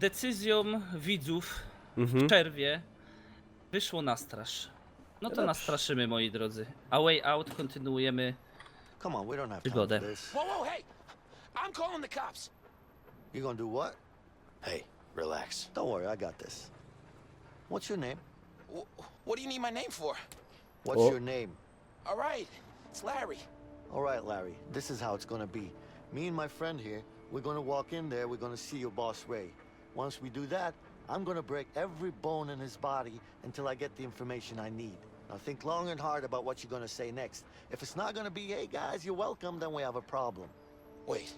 decyzją widzów w czerwie wyszło na straż. No to nastraszymy, moi drodzy. A Way Out kontynuujemy Come on, we don't have time przygodę. for this. Whoa, whoa, hey! I'm calling the cops. You gonna do what? Hey, relax. Don't worry, I got this. What's your name? What do you need my name for? What's Oh. your name? All right, it's Larry. All right, Larry, this is how it's gonna be. Me and my friend here, we're gonna walk in there, we're gonna see your boss Ray. Once we do that, I'm gonna break every bone in his body until I get the information I need. Now think long and hard about what you're gonna say next. If it's not gonna be, hey guys, you're welcome, then we have a problem. Wait,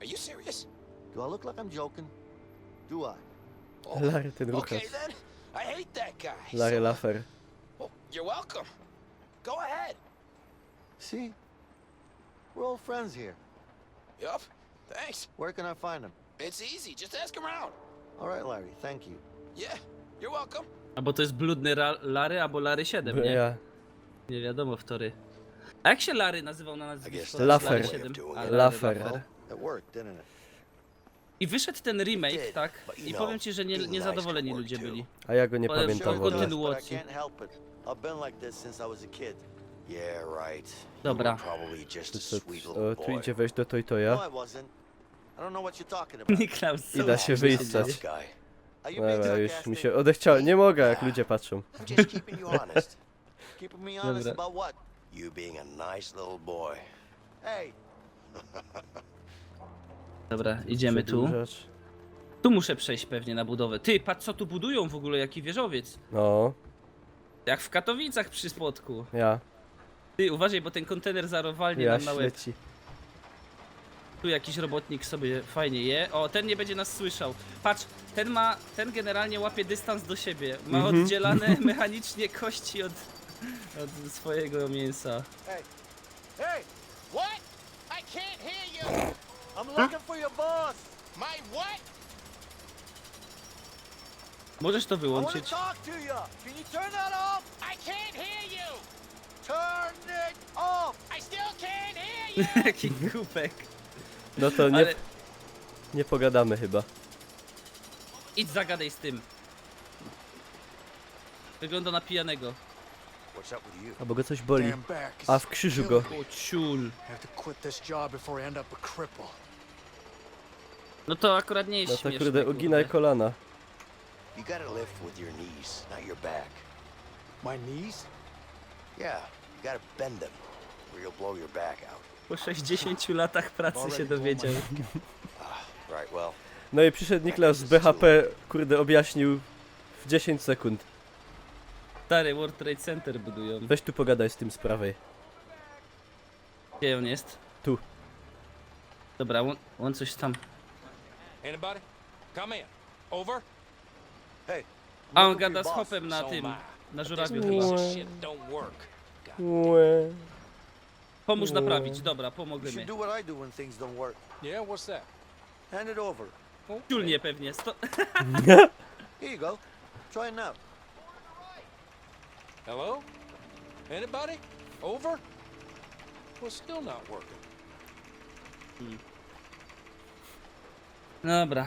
are you serious? Do I look like I'm joking? Do I? Oh, Larry ten okay Ruchas. then. I hate that guy. Larry So, Laffer. well, you're welcome. Go ahead. See? We're all friends here. Yup. Thanks. Where can I find him? It's easy. Just ask around. All right, Larry, thank you. Yeah, you're welcome. Albo to jest bludny Larry, albo Larry 7, nie? Ja. Nie wiadomo, wtory. A jak się Larry nazywał na nazwisko? Laffer. Larry 7. A, Larry Laffer. Laffer. It worked, didn't it? I wyszedł ten remake, tak? I powiem ci, że niezadowoleni ludzie byli. A ja go nie Ale pamiętam w sure, ogóle. kontynu- but I kontynuacji. can't help it. I've been like this since I was a kid. Yeah, right. Dobra. You were probably just a Co, sweet little o, tu boy. idzie wejść do No, Toy-Toya. I wasn't. I don't know what you're talking about. Niklaus, co I da się ty wyjstać. Tough guy. Are you being Dobra, już mi sarcastic? się odechciało. Nie mogę, jak ludzie patrzą. I'm just keeping you honest. Keeping me honest Dobra. about what? You being a nice little boy. Hey, Dobra, idziemy tu. Przedłużacz. Tu muszę przejść pewnie na budowę. Ty, patrz co tu budują w ogóle, jaki wieżowiec. No, Jak w Katowicach przy spotku. ja. Ty, uważaj, bo ten kontener zarowalnie nam na łeb. Leci. Tu jakiś robotnik sobie fajnie je. O, ten nie będzie nas słyszał. Patrz, ten generalnie łapie dystans do siebie. Ma oddzielane mechanicznie kości od swojego mięsa. hey, hey! What? I can't hear you. I'm looking for your boss. My what? Możesz to I want to wyłączyć? talk to you. Can you turn that off? I can't hear you. Turn it off. I still can't hear you. Jaki kupek. No to nie, Ale nie pogadamy chyba. idź zagadaj z tym. Wygląda na pijanego. What's up with you? Albo go coś boli. Damn back is A w krzyżu go. O ciul. have to quit this job before I end up a cripple. No to akurat nie jest No to śmieszne. kurde, uginaj kolana. You gotta lift with your knees, not your back. My knees? Yeah, you gotta bend them, or you'll blow your back out. Po 60 latach pracy się dowiedział. Right, well, No i przyszedł Niklaus z BHP, kurde, objaśnił w 10 sekund. Stary World Trade Center budują. Weź tu pogadaj z tym z prawej. Gdzie on jest? Tu. Dobra, on coś tam. Anybody? Come in. Over? Hey. A on look for gada your z boss. hopem na So tym. am I. Na But this żurawiu piece chyba. of shit don't work. Łe. Pomóż naprawić, dobra, You pomogemy. should do what I do when things don't work. Yeah, what's that? Hand it over. Ciulnie pewnie. Here you go. Try it now. Hello? Anybody? Over? Well, still not working. Dobra.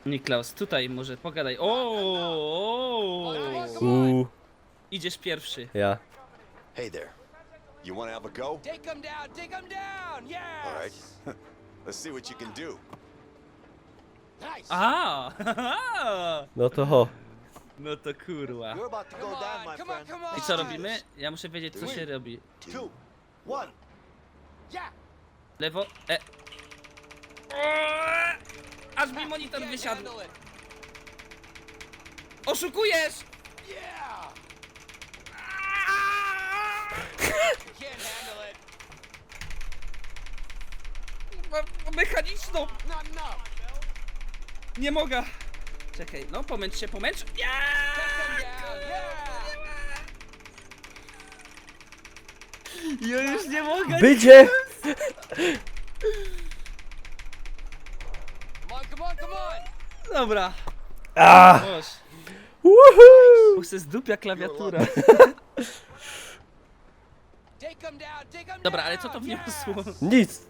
Niklaus, tutaj może pogadaj. O! Idziesz pierwszy. Ja. hey there. You want to have a go? Take them down, take them down. Yes. All right. Let's see what you can do. Nice. A! No to ho. No to kurwa. You're about to go Come down, on, my come on, friend. come on. I co robimy? Ja muszę wiedzieć co się robi. 2, 1. Yeah. Lewo. Aż mi monitor Can't wysiadł. handle it. Oszukujesz! Yeah. Can't handle it. Mam mechaniczną! Not enough. Nie mogę! Czekaj, no pomęcz się, pomęcz! Nie! Take them down. Yeah. Ja już nie mogę! Będzie! Come on, come on, come on. Dobra. A! Boż, Woohoo! bo se zdupia klawiatura. Take them down, take them Dobra, down. ale co to wniosło?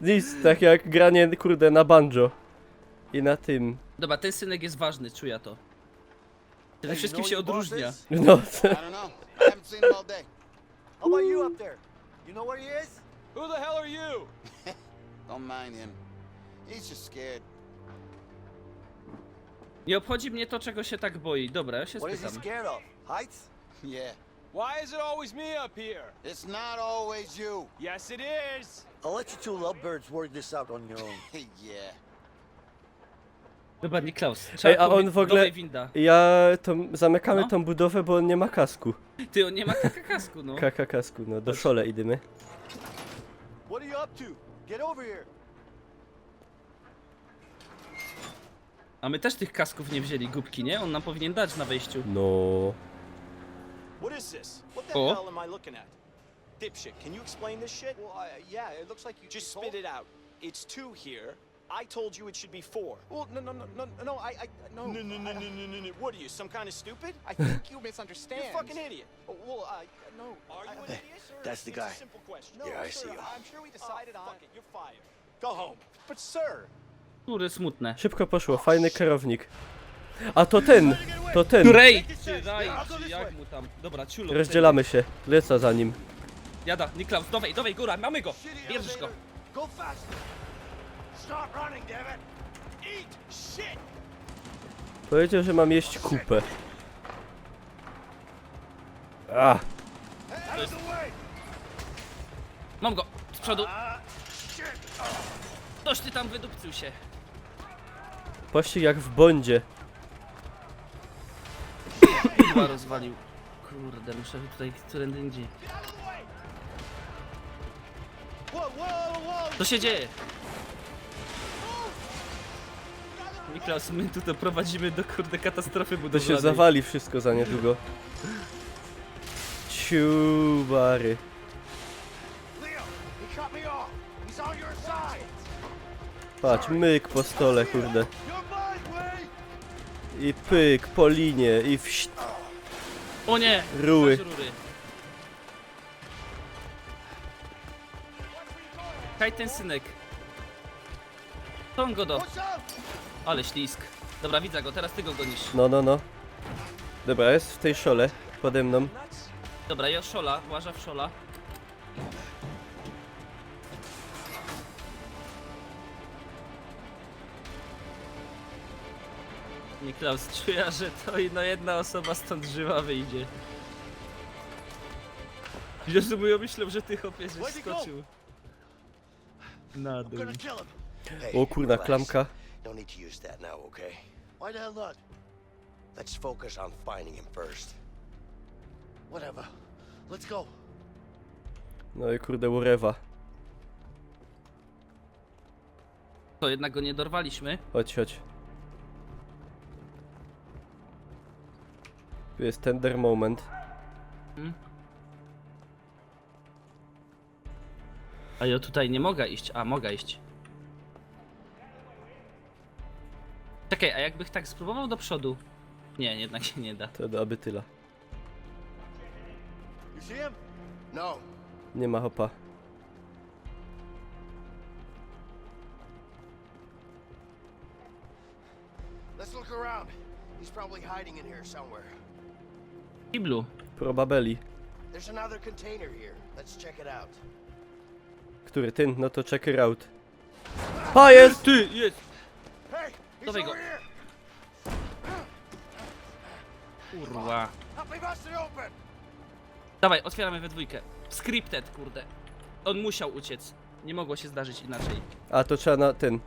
Nic, tak jak granie, kurde, na banjo. I na tym... Dobra, ten synek jest ważny, czuję to. Przede Hey, wszystkim się who boss odróżnia. is? No, I don't know. I haven't seen him all day. How about you up there? You know where he is? Who the hell are you? Don't mind him. He's just scared. Nie obchodzi mnie to, czego się tak boi. Dobra, ja się What is he spytam. scared of? Heights? Yeah. Why is it always me up here? It's not always you. Yes, it is. I'll let you two lovebirds work this out on your own. Yeah. Dobra, Niklaus. Ej, a on w ogóle... Dawaj winda. Zamykamy No. tą budowę, bo on nie ma kasku. Ty, on nie ma kasku, no. Kasku, no do szole idziemy. What are you up to? Get over here. A my też tych kasków nie wzięli, głupki, nie? On nam powinien dać na wejściu. No... What is this? What the Oh. hell am I looking at? Dipshit, can you explain this shit? Well, yeah, it looks like you Just told- spit it out. It's 2 here. I told you it should be 4. Well, no, no, no. No. What are you, some kind of stupid? I think you misunderstand. You're a fucking idiot. Well, no. Are you an Hey, idiot? Sir? that's the It's a guy. simple question. No, Yeah, I sir, see you. I'm sure we decided on. Fuck it, you're fired. Go home. But sir, Kurde, smutne. Szybko poszło, fajny kierownik. A to ten! To ten! Rej! Czy Raj, czy jak mu tam. Dobra, ciulo. Rozdzielamy się. Lecę za nim. Jada, Niklaus, dawaj, góra, mamy go! Shitty Bierzesz go. elevator. Go faster. Stop running, damn it. Eat shit! Powiedział, że mam jeść kupę. A, Out of the way. Mam go, z przodu. Ktoś ty tam wydupcył się. pościg jak w Bondzie. Chyba rozwalił. Kurde, muszę tutaj którędy indziej. Co się dzieje? Niklaus, my tu to prowadzimy do kurde katastrofy To budowlanej. się zawali wszystko za niedługo. Ciubary. Leo, he cut me off. He's on your side. Patrz, myk po stole, kurde. You're mine, Wade. I pyk po linie, i wść. O nie! Ruły. Weź rury. Kaj ten synek. To on go do. Watch out. Ale ślisk. Dobra, widzę go, teraz ty go gonisz. No. Dobra, jest w tej szole, pode mną. Dobra, ja szola, łaża w szola. Niklaus, czuję, że to no jedna osoba stąd żywa wyjdzie. Widzisz, że ja myślę, że ty chłopie żeś Where'd he go? skoczył. Na I'm dół. gonna kill him. Hey, O kurna, relax. klamka. Don't need to use that now, okay? Why the hell not? Let's focus on finding him first. Whatever. Let's go. No i kurde, urewa. To jednak go nie dorwaliśmy. Chodź. Tu jest tender moment. A ja tutaj nie mogę iść. A, mogę iść. Czekaj, a jakbych tak spróbował do przodu? Nie, jednak się nie da. To do abytyla. You see him? No. Nie ma hopa. Let's look around. He's probably hiding in here somewhere. Kiblu. Probabeli. There's another container here. Let's check it out. Który ten? No to check it out. A, jest! Ty, jest! Hey, he's Dawaj go. over here. Kurwa. Help me bust it open. Dawaj, otwieramy we dwójkę. Scripted, kurde. On musiał uciec. Nie mogło się zdarzyć inaczej. A, to trzeba na ten.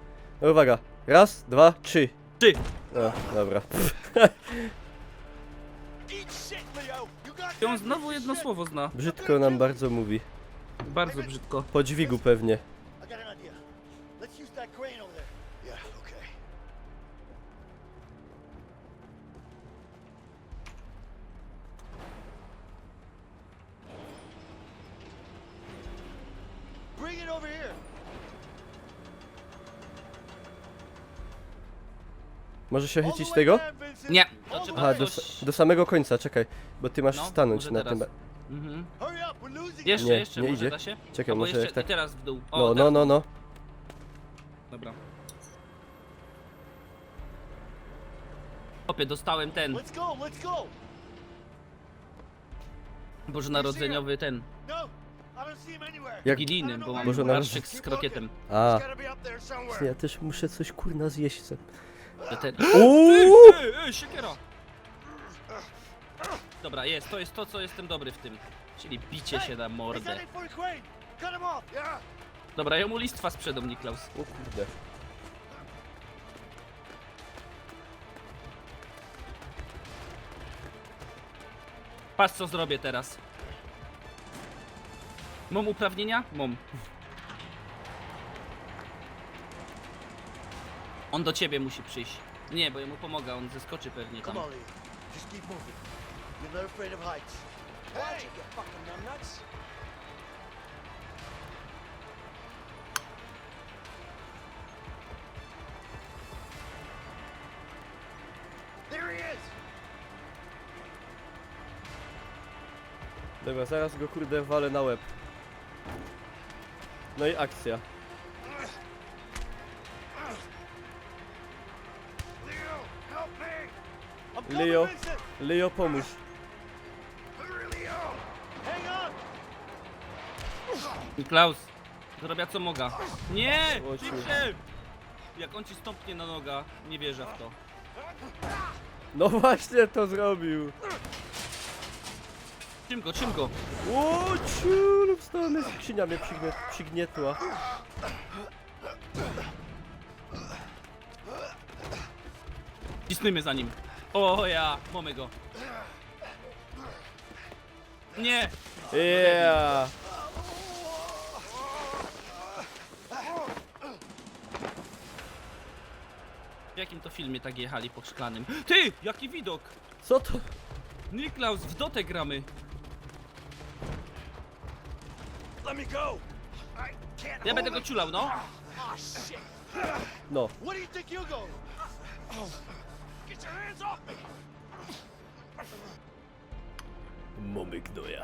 No uwaga. Raz, dwa, trzy. Ty! No, dobra. Eat shit, Leo! You got I on znowu jedno słowo zna. Brzydko nam bardzo mówi. Bardzo brzydko. Po dźwigu pewnie. I got an idea. Let's use that crane over there. Yeah, okay. Bring it over here. Może się All the chycić way tego? down, Vincent. Nie, All to the trzeba Aha, way. coś... do samego końca, czekaj. Bo ty masz No, stanąć może na tym. teraz. Mhm. Hurry up, we're losing Jeszcze, Nie, jeszcze, nie może idzie. da się? Czekaj, Albo może jeszcze, jak tak. i teraz w dół. O, No. teraz w dół. Dobra. Opie, dostałem ten Let's go, let's go! bożonarodzeniowy ten No, I don't see him anywhere. Jak... giliny, bo mam Bożonarodzenie. barszczyk z krokietem. A, He's gotta be up there somewhere. ja też muszę coś kurna zjeść. To ten... Uuu! Siekiera! Dobra, to jest to, co jestem dobry w tym. Czyli bicie się na He's mordę. heading for the crane. Cut him off. Yeah. Dobra, ja mu listwa sprzedam, Niklaus. O kurde. Patrz, co zrobię teraz. Mam uprawnienia? Mam. On do ciebie musi przyjść. Nie, bo ja mu pomogę, on zeskoczy pewnie tam. Come on, Leo. Just keep moving. You're not afraid of heights. Why'd you get fucking numbnuts? There he is. Dobra, zaraz go kurde walę na łeb. No i akcja. Leo, help me. I'm coming, Leo, Vincent. Leo pomóż. Hurry, Leo. Hang on. Niklaus, zrobię co mogę. Nie! O, ciu. Szybciej! Jak on ci stąpnie na noga, nie wierzę w to. No właśnie to zrobił. Czym go? O ciu, lub strony skrzynia mnie przygnietła. Cisnijmy za nim. O ja, mamy go. Nie! Yeah. W jakim to filmie tak jechali po szklanym? Ty! Jaki widok! Co to? Niklaus, w dotę gramy. Let me go. I can't Ja będę hold go it. ciulał, no. Ah, shit. No. Where do you think you're going? Get your hands off me. Mamy gnoja.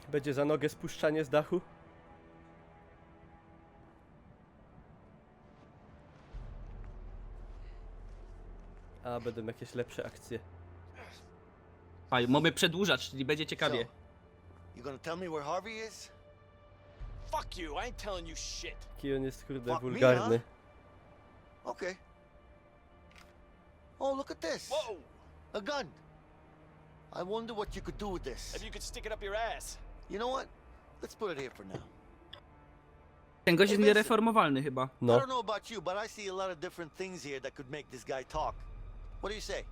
Będzie za nogę spuszczanie z dachu? A, będą jakieś lepsze akcje. Aj, mamy przedłużać, czyli będzie ciekawie. You gonna tell me where Harvey is? Fuck you, I ain't telling you shit. Jaki on jest kurde Fuck me, wulgarny. Okay. Oh, look at this. Whoa! A gun. I wonder what you could do with this. If you could stick it up your ass. You know what? Let's put it here for now. Ten gość jest niereformowalny chyba. I No. don't know about you, but I see a lot of different things here that could make this guy talk. What do you say?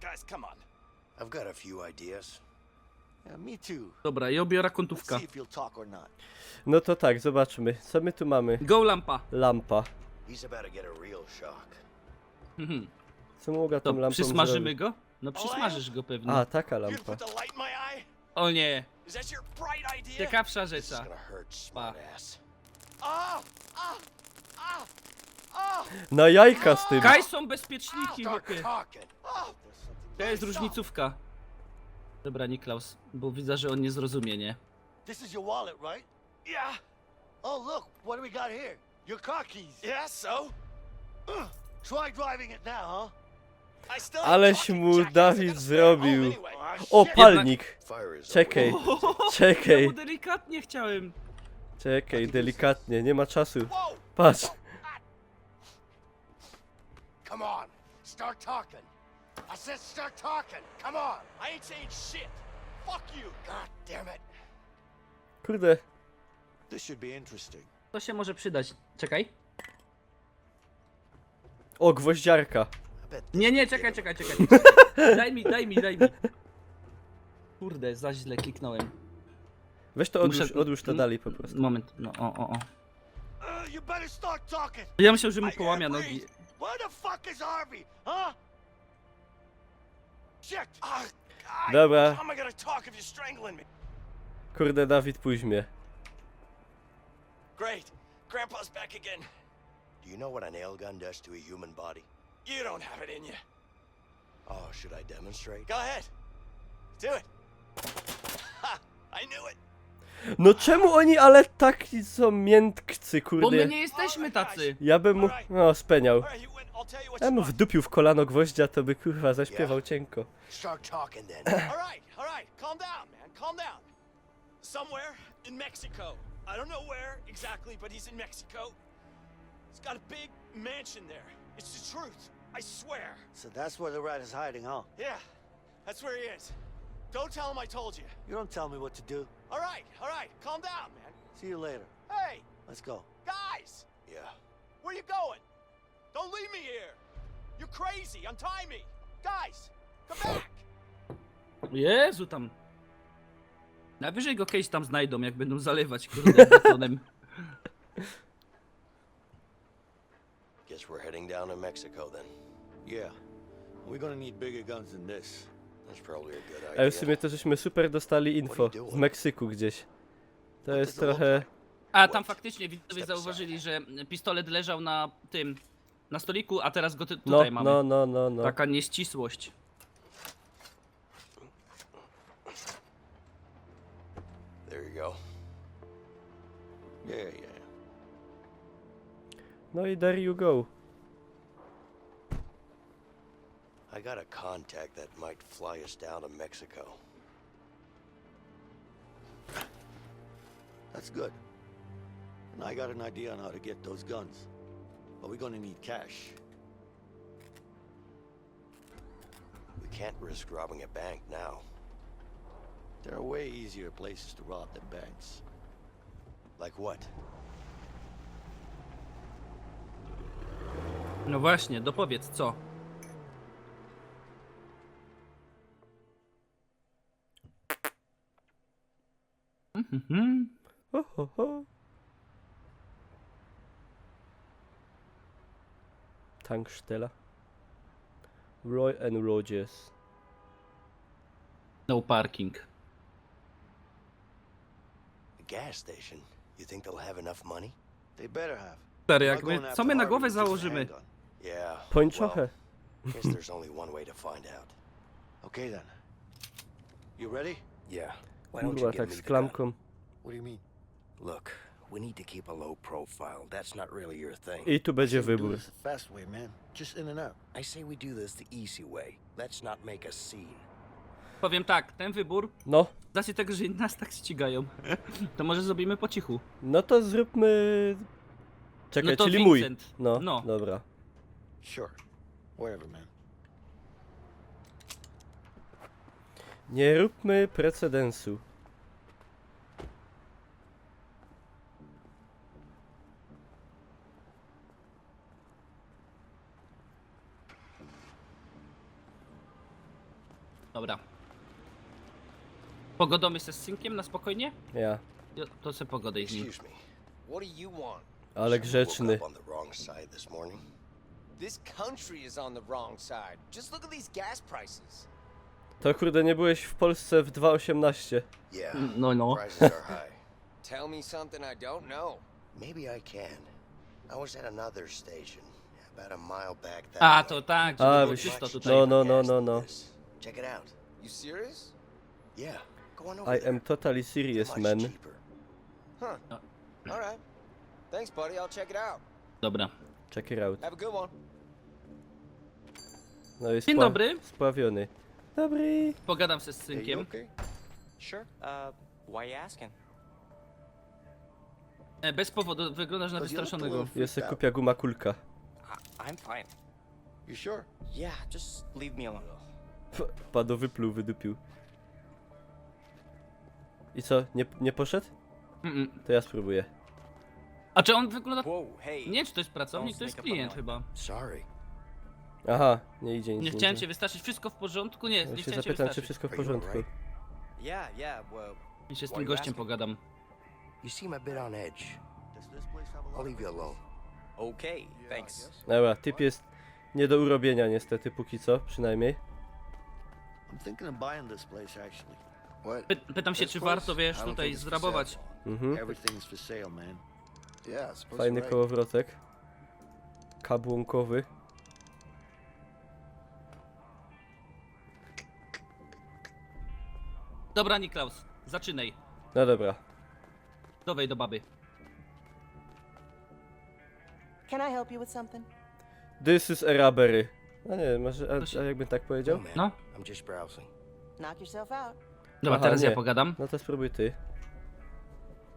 Guys, come on. I've got a few ideas. Yeah, me too. Dobra, ja obiorę Let's kątówka. see if you'll talk or not. No to tak, zobaczmy. Co my tu mamy? Go lampa. Lampa. He's about to get a real shock. Mhm. Co mogę To tą lampą przysmażymy zrobić? go? No przysmażysz go pewnie. A, taka You lampa. put the light in my eye? O nie, Is that your bright idea? ciekawsza This is rzecza. gonna hurt, smart ass. Ah! Ah! Ah! Ah! Na jajka z tym. Kaj są bezpieczniki, Start chłopie. talking. To jest różnicówka. Dobra, Niklaus, bo widzę, że on nie zrozumie, nie? This is your wallet, right? Yeah! Oh, look, what do we got here? Your car keys. Yeah, so? Try driving it now, huh? I still ain't Aleś talking, mu jackass. I Dawid gotta stay at home zrobił. anyway. O, palnik. Fire is Czekaj, Ja czekaj, mu delikatnie chciałem. czekaj, delikatnie, nie ma czasu. Whoa! Patrz. Come on. Start talking. I said start talking. Come on. I ain't saying shit. Fuck you. God damn it. Kurde. This should be interesting. To się może przydać. Czekaj. O, gwoździarka. I bet Nie, czekaj. Daj mi. Kurde, za źle kliknąłem. Weź to odłóż to dalej po prostu. Moment, no o. You better start talking. Ja myślę, że mu I połamia can't nogi. breathe. Where the fuck is Harvey? Huh? Shit. Ah, God. Dobra. How am I gonna talk if you're strangling me? Kurde, Dawid, pójdź mnie. Great. Grandpa's back again. Do you know what a nail gun does to a human body? You don't have it in you. Oh, should I demonstrate? Go ahead. Do it. Ha! I knew it. No czemu oni ale taki są miętkcy, Bo my kurde. nie jesteśmy tacy. Ja bym mu... No, speniał. All right, you win. I'll tell you what Ja you mu want. wdupił w kolano gwoździa, to by kurwa zaśpiewał cienko. Start talking then. All right. Calm down, man. Calm down. Somewhere in Mexico. I don't know where exactly, but he's in Mexico. He's got a big mansion there. It's the truth. I swear. So that's where the rat is hiding, huh? Yeah, that's where he is. Don't tell him I told you. You don't tell me what to do. All right. Calm down, man. See you later. Hey, Let's go. guys, Yeah. where you going? Don't leave me here. You're crazy. Untie me. Guys, come back. Jezu, tam. Najwyżej go kiedyś tam znajdą, jak będą zalewać, kurde, betonem. Guess we're heading down to Mexico then. Yeah. We're gonna need bigger guns than this. That's probably a good Ale w idea. sumie to żeśmy super dostali info. W Meksyku gdzieś. To jest trochę... A tam faktycznie widzowie zauważyli, że pistolet leżał na tym, na stoliku, a teraz go No, tutaj mamy. no. Taka nieścisłość. There you go. Yeah. No i there you go. I got a contact that might fly us down to Mexico. That's good. And I got an idea on how to get those guns. But we're gonna need cash. We can't risk robbing a bank now. There are way easier places to rob than banks. Like what? No właśnie, dopowiedz co? Ho, ho, ho. Tankstella. Roy and Rogers. No parking. A gas station? You think they'll have enough money? They better have. Stary, We're jak going my, after co my na Harvey głowę with just a założymy? handgun. Yeah. Pończochę. Well, guess there's only one way to find out. Okay then. You ready? Yeah. Why don't Kurwa, you give tak me z the gun? klamką. What do you mean? Look, we need to keep a low profile. That's not really your thing. I tu będzie Do wybór. this the fast way, man. Just in and out. I say we do this the easy way. Let's not make a scene. Powiem tak, ten wybór, No, z racji tego, że nas tak ścigają, to może zrobimy po cichu. no to zróbmy... Czekaj, No to czyli mój. Vincent. No, No. dobra. Sure. Wherever, man. Nie róbmy precedensu. Dobra. Pogodomy się z synkiem na spokojnie? Ja. To se pogodę z nim. Excuse me. What do you want? Ale Woke grzeczny. up on the wrong side this morning. This country is on the wrong side. Just look at these gas prices. To kurde, nie byłeś w Polsce w 2.18. Yeah. No. Prices are high. Tell me something I don't know. Maybe I can. I was at another station, about a mile back that A, way. to tak, A, żeby było wiesz, czysto Much tutaj. no. cheaper gas than this. Check it out. You serious? Yeah. Go on over I there. am totally They're serious, much man. cheaper. Huh. All right. Thanks, buddy. I'll check it out. Dobra. Check it out. Have a good one. No jest Dzień dobry. spławiony. Dobry. Pogadam się z Hey, you synkiem. okay? Sure. Why you asking? Bez powodu, wyglądasz na Because you look a wystraszonego. little Jest freaked out. kupia guma kulka. I'm fine. You sure? Yeah, just leave me alone. Padł, wypluł, wydupił. I co, nie poszedł? To ja spróbuję. A czy on wygląda... Whoa, hey. Nie, czy to jest pracownik, to jest klient chyba. Sorry. Aha, nie idzie nic. Nie chciałem cię wystraszyć, wszystko w porządku? Nie, Ja nie się chciałem cię zapytam, czy wystraszyć. wszystko w Are you porządku. alright? Yeah, well, I się z Why tym you gościem asking? pogadam. You seem a bit on edge. Does this place have a lot I'll of leave you alone. okay, thanks. Dobra, typ jest nie do urobienia niestety, póki co, przynajmniej. I'm thinking of buying this place actually. What? Pytam się, This czy place? warto, I wiesz, don't tutaj think it's for zrabować. Mhm. Everything's for sale, man. Yeah, I suppose Fajny you're right. kołowrotek. Kabłonkowy. Dobra, Niklaus, zaczynaj. No dobra. Dowej do baby. Can I help you with something? This is a robbery. No nie, może, a jakbym tak powiedział? No, man. No. I'm just browsing. Knock yourself out. Dobra, Aha, teraz nie. ja pogadam. No to spróbuj ty.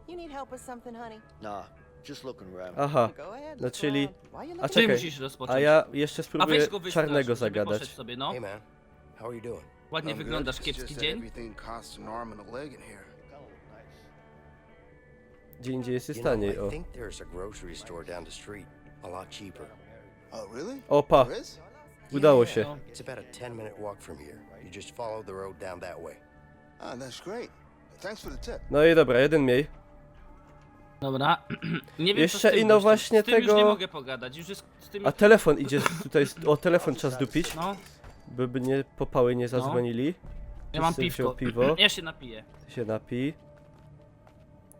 You need help with something, honey? Nah, just looking around. Aha, Go ahead. no look czyli... around. Why you A looking Ty czekaj, musisz rozpocząć. a ja jeszcze A spróbuję weź go wystrasz, czarnego żeby poszedł zagadać. sobie, no. Hey, man. How are you doing? Ładnie wyglądasz, kiepski dzień. Everything costs an arm and a leg in here. Gdzie indziej jest You know, taniej, I o. think there's a grocery store down the street. A lot cheaper. Oh, really? Opa, There is? udało się. No. It's about a 10-minute walk from here. You just follow the road down that way. Ah, that's great. Thanks for the tip. No i dobra, jeden mniej. Dobra. Nie wiem, Jeszcze co z tym ino gościem. właśnie z tym już tego- nie mogę pogadać, już jest z tym... A telefon idzie tutaj, o telefon trzeba zdupić, No, by nie popały nie zadzwonili. ja mam Wszyscy wziął piwko. piwo. Ja się napiję. Ty się napij.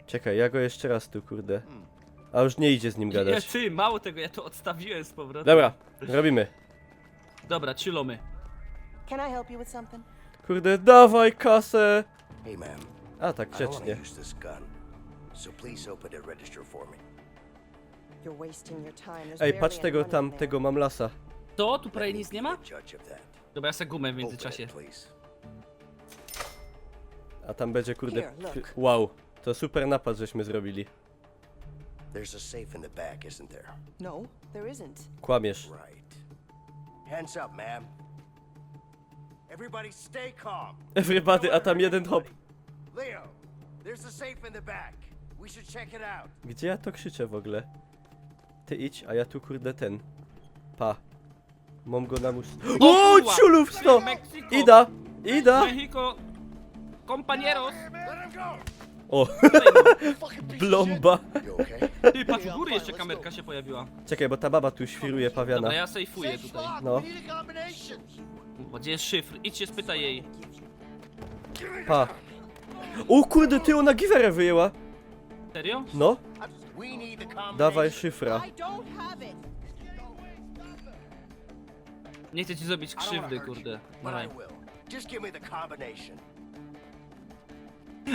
Czekaj, ja go jeszcze raz tu, kurde. A już nie idzie z nim Ja, gadać. ty, mało tego, ja to odstawiłem z powrotem. Dobra, robimy. Dobra, ciulomy. Can I help you with something? Kurde, dawaj kasę! Hey, man. A tak, I don't want grzecznie. to use this gun. So please open the register for me. You're wasting your time. There's Ej, barely patrz any tego money tam, in there. tego mam lasa. To? Tu Let prawie me nic be nie ma? the judge of that. Dobra, ja se gumę w Open międzyczasie. it, please. A tam będzie, kurde... Here, look. Wow, to super napad żeśmy zrobili. There's a safe in the back, isn't there? No, there isn't. Kłamiesz. Right. Hands up, ma'am. Everybody stay calm. Everybody, a tam jeden hop. Leo, there's a safe in the back. We should check it out. Gdzie ja to krzyczę w ogóle? Ty idź, a ja tu kurde ten. Pa. Mam go na mus... O, kurwa! ciulów sto! Mexico! Ida! Ida! Mexico! Compañeros! O, blomba. You okay? Ty, patrz, u góry jeszcze kamerka się pojawiła. Czekaj, bo ta baba tu świruje pawiana. Dobra, ja sejfuję tutaj. No, We need a combination. Kurwa, gdzie jest szyfr? Idź się spytaj jej. pa. O kurde, ty ona giwerę wyjęła. Serio? No, We need the combination. dawaj szyfra. I don't have it. Nie chcę ci zrobić krzywdy, kurde. But Dawaj. I will. Just give me the combination.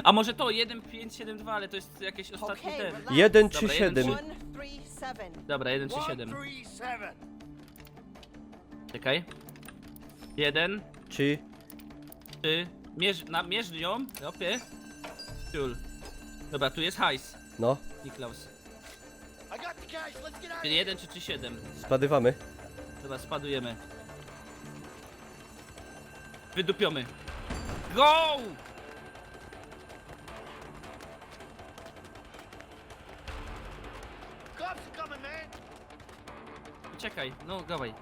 A może to 1572, ale to jest jakieś ostatnie Okay, ten. relax. 1 czy Dobra, jeden 7? 137. Dobra, 1 czy 7. 137. Czekaj. 1, Czy... 3. Mierz ją. Opie. Ciul. Dobra, tu jest hajs. No, Niklaus. I got the cash. Let's get out. Czyli 1 czy 7. spadywamy. Dobra, spadujemy. Wydupiamy. Go! Cops are coming, man. Uciekaj, no dawaj.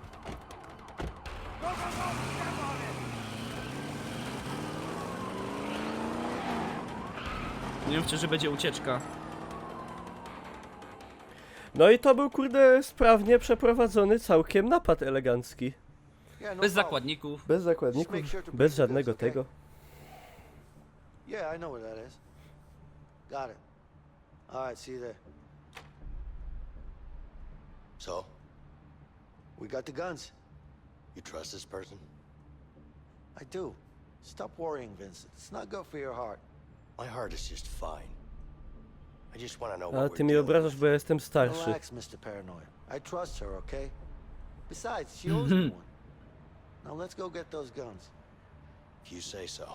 Nie mówcie, że będzie ucieczka. No i to był kurde sprawnie przeprowadzony całkiem napad elegancki. Yeah, no Bez problem. zakładników. Bez zakładników, bez żadnego tego. Yeah, I know where that is. Got it. All right, see you there. So, We got the guns. you trust this person? I do. Stop worrying, Vincent. It's not good for your heart. My heart is just fine. I just want to know Ale what ty we're mnie dealing obrażasz, with. bo ja jestem starszy. Relax, Mr. Paranoid. I trust her, okay? Besides, she owes me one. Now let's go get those guns. If you say so.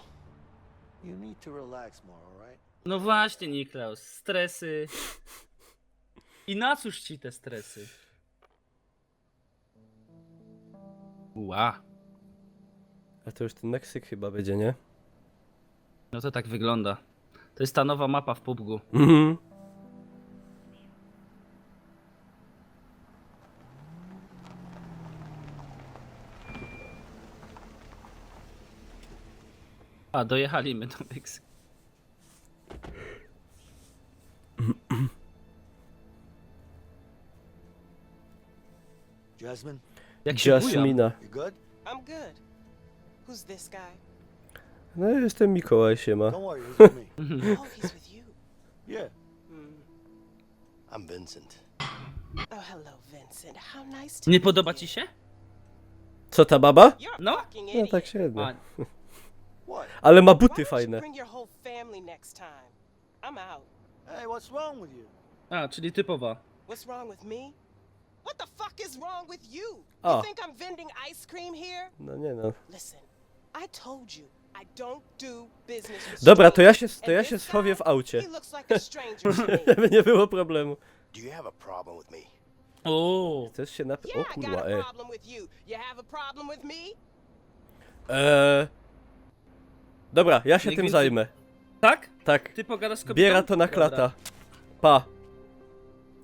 You need to relax more, all right? No właśnie, Niklaus. Stresy. I na cóż ci te stresy? Ła. A to już ten Meksyk chyba będzie, nie? No to tak wygląda. To jest ta nowa mapa w PUBG. Mhm. A, dojechali my do Meksyku. Jasmine, Jak się bujam. Jasmina. you good? I'm good. Who's this guy? No jestem Mikołaj, siema. Don't worry, he's with me. Oh, he's with you. Yeah. I'm Vincent. Oh, hello, Vincent. How nice to Nie meet podoba you. ci się? Co ta baba? You're a No. fucking No idiot. tak średnio. A, What? Ale ma Why buty don't you fajne. bring your whole family next time? I'm out. Hey, what's wrong with you? A, czyli typowa. What's wrong with me? What the fuck is wrong with you? Oh. You think I'm vending ice cream here? No nie no. Listen, I told you I don't do business with Dobra, to ja strangers. się, And this schowię w guy, aucie. He looks like a stranger to me. Żeby nie było problemu. Do you have a problem with me? O, Chcesz się Yeah, O I got kurwa, a problem with you. You have a problem with me? Dobra, ja się Niech tym więcej- zajmę. tak? Tak. Ty pogadasz z kobietą? Biera to na Dobra. klata. Pa.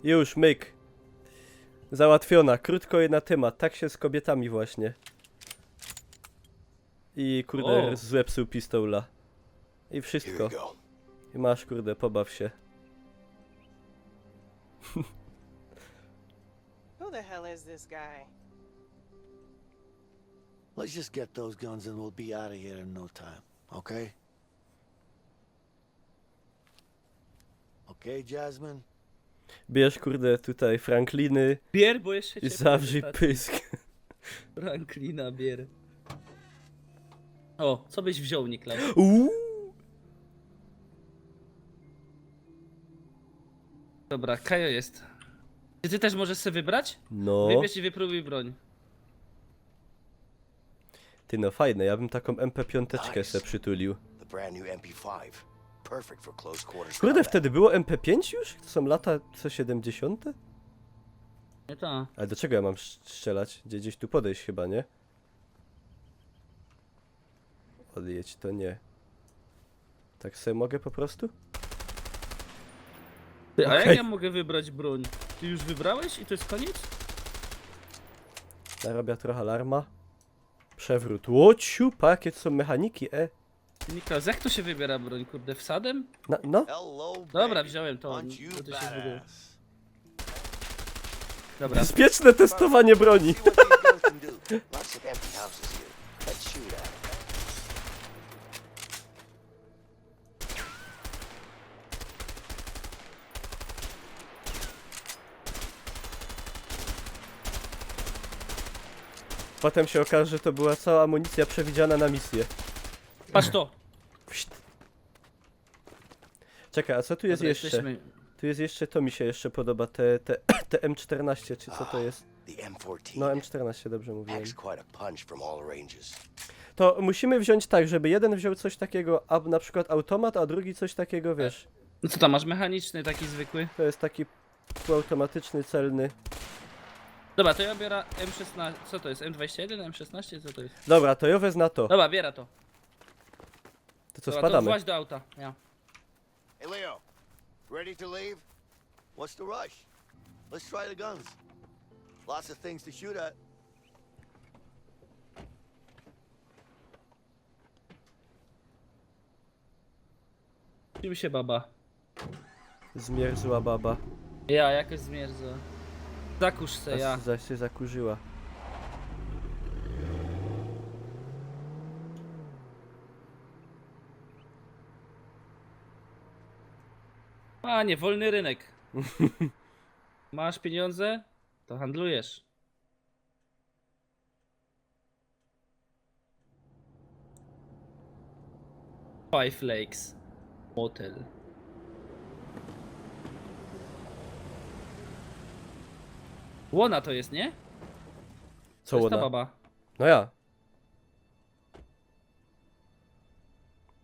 Już, myk. Załatwiona. Krótko i na temat. Tak się z kobietami właśnie. I kurde, O. zepsuł pistola. I Here wszystko. you go. I masz kurde, pobaw się. Who the hell is this guy? Let's just get those guns and we'll be out of here in no time, okay? Okay, Jasmine? Bierz kurde tutaj Frankliny Bier, bo jeszcze i cię zawrzyj powiem, pysk. Franklina, bier. O, co byś wziął, Niklaj? Uuu. Dobra, Kajo jest. Czy ty też możesz sobie wybrać? No. Wybierz i wypróbuj broń. Ty no fajne, ja bym taką MP5 Nice. se przytulił. The brand new MP5. Perfect for close quarters Kurde, combat. wtedy było MP5 już? To są lata co 70? Nie to. Ale do czego ja mam strzelać? Gdzieś tu podejść chyba, nie? Odjedź, to nie. Tak sobie mogę po prostu? Ty, a jak Okej. ja mogę wybrać broń? Ty już wybrałeś i to jest koniec? Narobię trochę alarma. Przewrót. Łociu, jakie to są mechaniki, Niklas, jak to się wybiera broń, kurde, wsadem? No, Hello, Dobra, baby. wziąłem to. Aren't you To się zbuduje. badass? Dobra. bezpieczne testowanie broni. See what these guns can do. Lots of empty houses here. Let's shoot at 'em. Potem się okaże, że to była cała amunicja przewidziana na misję. Patrz to. Pszt. Czekaj, a co tu jest Dobra, jeszcze? jesteśmy. Tu jest jeszcze, to mi się jeszcze podoba, te M14, czy co to jest? The M14 No M14, dobrze mówiłem. packs quite a punch from all ranges. To musimy wziąć tak, żeby jeden wziął coś takiego, a na przykład automat, a drugi coś takiego, wiesz. No co tam, masz mechaniczny, taki zwykły? To jest taki półautomatyczny, celny. Dobra, to ja biorę M16, co to jest? M21, M16, co to jest? Dobra, to ja wezmę to. Dobra, biera to. To co, Dobra, to spadamy? właź do auta. Ja. Hey, Leo. Ready to leave? What's the rush? Let's try the guns. Lots of things to shoot at. Czym się baba? Zmierzła baba. Ja, jakoś zmierzę. Zakurz se, ja. Zaś się zakurzyła. Panie, wolny rynek. Masz pieniądze? To handlujesz. Five Lakes Motel. Łona to jest, nie? Co To jest ta ona? baba. No ja.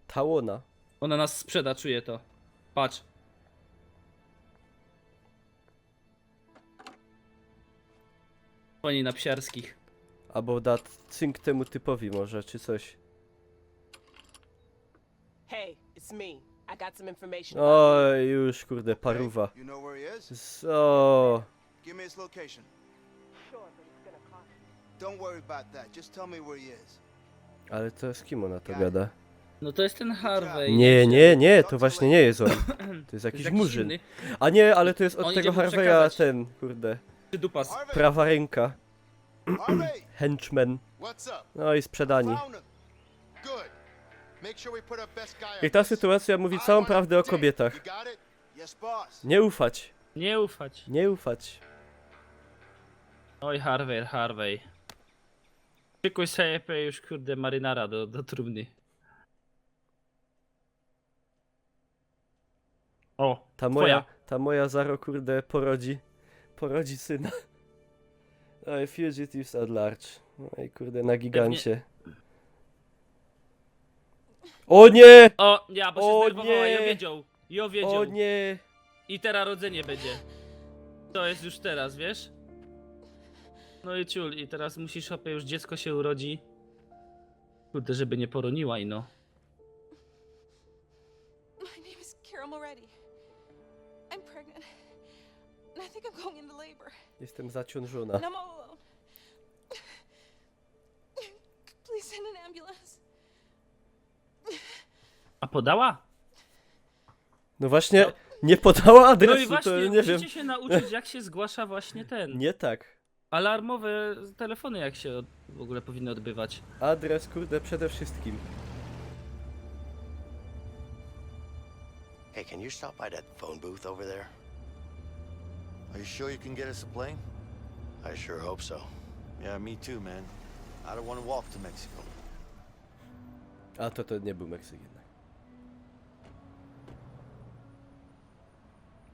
Ta łona. Ona nas sprzeda, czuję to. Patrz. Oni na psiarskich. Albo da cynk temu typowi może, czy coś. Hey, it's me. I got some information about Oj, już kurde, paruwa. You know where he is? O, Give me his location. you. Sure, but it's gonna cost you. Don't worry about that. Just tell me where he is. ale to z kim ona to gada? No to jest ten Harvey. Nie, to właśnie nie jest on. To jest To jest jakiś jakiś murzyn. inny. A nie, ale to jest On od idzie tego mu Harveya przekazać. ten, kurde, Czy dupas? Harvey! prawa ręka, Harvey! henchman. What's up? No i sprzedani. Found him. Good. Make sure we put our best guy on I ta this. sytuacja mówi I całą want prawdę o dick. kobietach. You got it? Yes, boss. Nie ufać, Nie ufać. nie ufać. Oj, Harvey. Szykuj sobie już, kurde, marynara do trumny. O, Ta moja Zaro, kurde, porodzi syna. Oj, Fugitives at Large. Oj, kurde, na gigancie. O nie! O, ja, bo się O zdenerwowała, nie! Jo wiedział. O nie! I teraz rodzenie będzie. To jest już teraz, wiesz? No i ciul, i teraz musisz, hopie, już dziecko się urodzi. Kurde, żeby nie poroniła i no. My name is Carol Moretti. I'm pregnant. And I think I'm going into labor. Jestem zaciążona. And I'm all alone. Please send an ambulance. A podała? No właśnie, nie podała No adresu, i właśnie, to nie musicie wiem. się nauczyć, jak się zgłasza właśnie ten. Nie tak. Alarmowe telefony, jak się w ogóle powinny odbywać. Adres, kurde, przede wszystkim. Hey, can you stop by that phone booth over there? Are you sure you can get us a plane? I sure hope so. Yeah, me too, man. I don't want to walk to Mexico. A to nie był Meksyk jednak.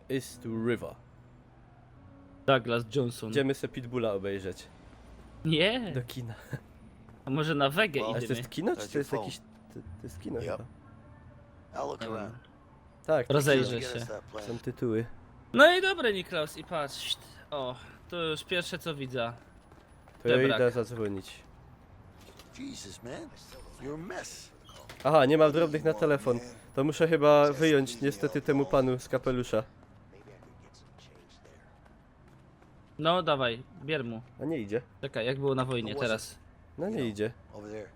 East River. Douglas Johnson. Idziemy se Pitbulla obejrzeć. Nie, Do kina. a może na Wegę A to idziemy? jest kino, czy That's to jest your jakiś... To jest kino Yep. chyba. I'll look Nie wiem. around. Tak, Rozejrzę Get się. us that plane. są tytuły. No i dobre, Niklaus, i patrz. O, to już pierwsze co widzę. To ja Debrak. idę zadzwonić. Jesus, man. You're a mess. Aha, nie mam drobnych na telefon. To muszę chyba wyjąć niestety temu panu z kapelusza. No dawaj, bier mu. A nie idzie. Czekaj, jak było na wojnie teraz? No nie idzie. Over there.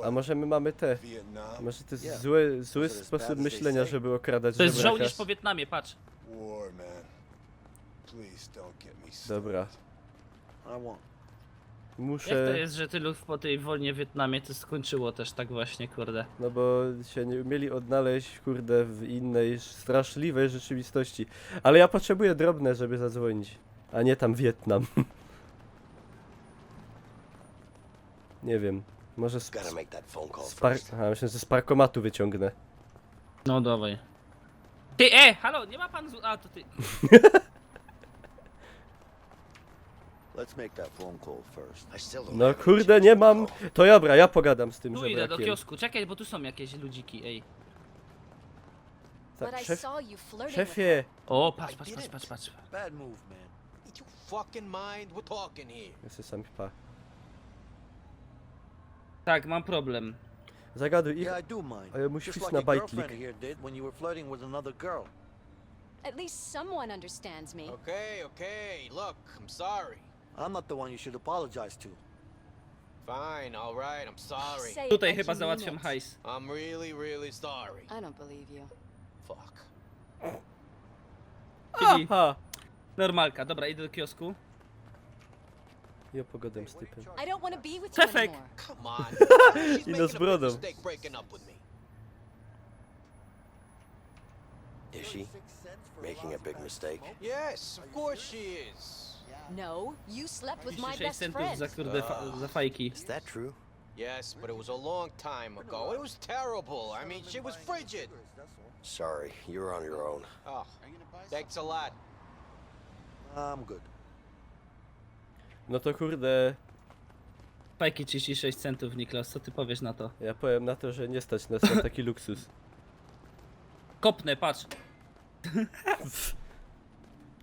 A może my mamy te... Vietnam? Może to jest Yeah. zły So as sposób bad as myślenia, they say. żeby okradać To jest żebraka. żołnierz po Wietnamie, patrz. War, man. Please don't get me started. Dobra. I won't. Jak to Muszę... jest, że tylu po tej wojnie w Wietnamie to skończyło też tak właśnie, kurde. No bo się nie umieli odnaleźć, kurde, w innej, straszliwej rzeczywistości. Ale ja potrzebuję drobne, żeby zadzwonić. A nie tam Wietnam. Nie wiem. Może z... Gotta make that phone call Aha, first. myślę, że z parkomatu wyciągnę. No dawaj. Ty, halo, nie ma pan... A, to ty. Let's make that phone call first. I still don't No have any kurde, chance nie to mam... call. To dobra, ja pogadam z tym Tu idę do żebrakiem. kiosku, czekaj, bo tu są jakieś ludziki, ej. Tak, But I szef... saw you flirting with Szefie! O, patrz, patrz. Bad move, man. Did you fucking mind? We're talking here. Ja se sam pa. Tak, mam problem. Zagaduj ich. Yeah, I do mind. A ja mu Just świst like na your girlfriend bajtlik. here did when you were flirting with another girl. At least someone understands me. Okay, okay. Look, I'm sorry. I'm not the one you should apologize to. Fine, all right. I'm sorry. Say it Tutaj like chyba you mean załatwiam it. hajs. I'm really, really sorry. I don't believe you. Fuck. Czyli Aha! normalka, dobra, idę do kiosku. Ja pogadam z typem. I don't want to be with you Szefek! anymore. Come on. She's I no making z a big brodą. mistake breaking up with me. Is she making a big mistake? Yes, of course she is. No, you slept with my 36 best centów friend. za kurde za fajki. Is that true? Yes, but it was a long time ago. It was terrible. I mean, she was frigid. Sorry, you're on your own. Oh, thanks a lot. I'm good. No to kurde, Fajki 36 centów, Niklas, co ty powiesz na to? ja powiem na to, że nie stać nas na taki luksus. Kopnę, patrz.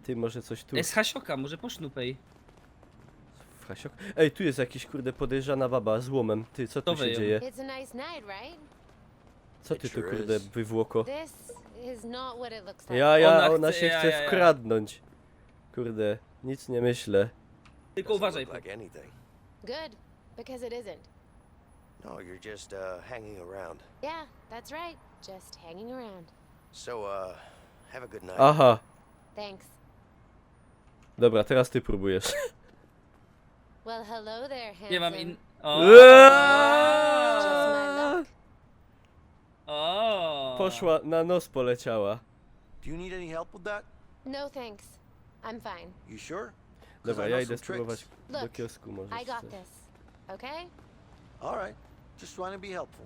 Ty może coś tu Jest Hasioka, może posznupej. w Hasiok? Ej, tu jest jakiś kurde podejrzana baba z łomem. Ty, co To tu się wyjął. dzieje? It's a nice night, right? Co ty tu Sure kurde is. wywłoko? This is not what it looks like. Ona się ja, chce ja, ja. wkradnąć. Kurde, nic nie myślę. Tylko uważaj. Look like anything. Good, because it isn't. No, you're just hanging around. Yeah, that's right. Just hanging around. So, have a good night. Aha, Thanks. dobra, teraz ty próbujesz. Well, hello there, handsome. Nie mam in... O! Just my luck. O! Poszła, na nos poleciała. Do you need any help with that? No thanks. I'm fine. You sure? 'Cause Dobra, I ja know idę some spróbować tricks. do Look, kiosku może. I got coś. this. Okay? All right. Just trying to be helpful.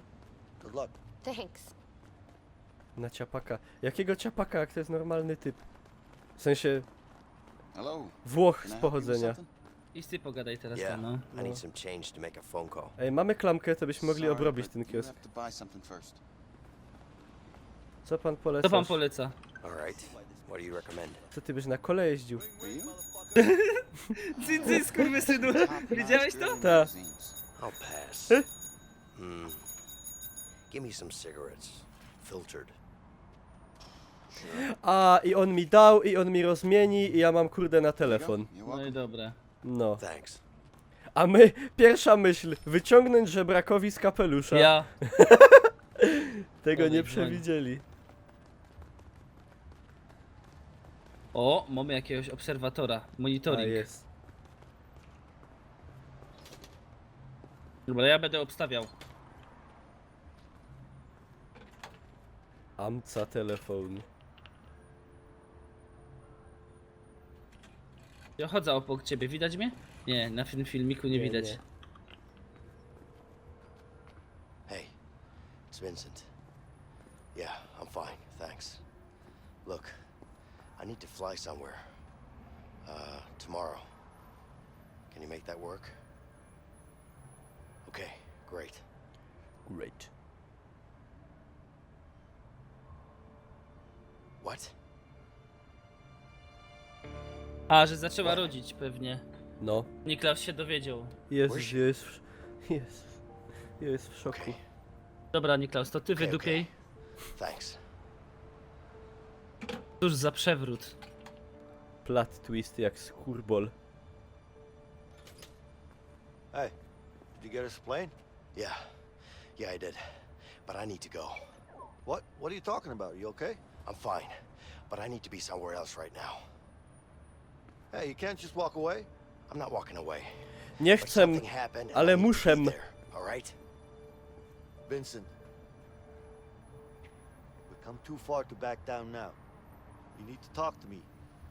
Good luck. Thanks. Na ciapaka. Jakiego ciapaka, jak to jest normalny typ? W sensie Hello. Włoch Can z I help you with pochodzenia. something? I ty pogadaj teraz Yeah, tam, no. I need some change to make a phone call. Ej, mamy klamkę, to byśmy mogli Sorry, obrobić but ten you kiosk. have to buy something first. Co pan Co polecasz? pan poleca? All right. What do you recommend? Co ty byś na kole jeździł? For you? Cycy, skurwysynu. Widziałeś to? Ta. I'll pass. Give me some cigarettes. Filtered. A, i on mi dał, i on mi rozmieni, i ja mam kurde na telefon. You're No welcome. i dobra. No. Thanks. A my, pierwsza myśl, wyciągnąć żebrakowi z kapelusza. Ja. Tego nie Podejrzań. przewidzieli. O, mamy jakiegoś obserwatora. A Monitoring. jest. Dobra, ja będę obstawiał. Amca telefon. Ja chodzę obok ciebie, widać mnie? Nie, na tym filmiku nie widać. nie. Hey, it's Vincent. Yeah, I'm fine, thanks. Look, I need to fly somewhere. Tomorrow. Can you make that work? Okay, great. Great. What? A, że zaczęła rodzić pewnie. No. Niklaus się dowiedział. Jest, jest w szoku. Okay, Dobra, Niklaus, to ty Okej, wydupiej. thanks. Cóż za przewrót. Plot twist jak skurbol. Hey, did you get us a plane? Yeah, I did. But I need to go. What? What are you talking about? You okay? I'm fine, but I need to be somewhere else right now. Hey, you can't just walk away. I'm not walking away. Nie But chcę, something happened and ale I need to muszę. be there, all right? Vincent, we've come too far to back down now. You need to talk to me.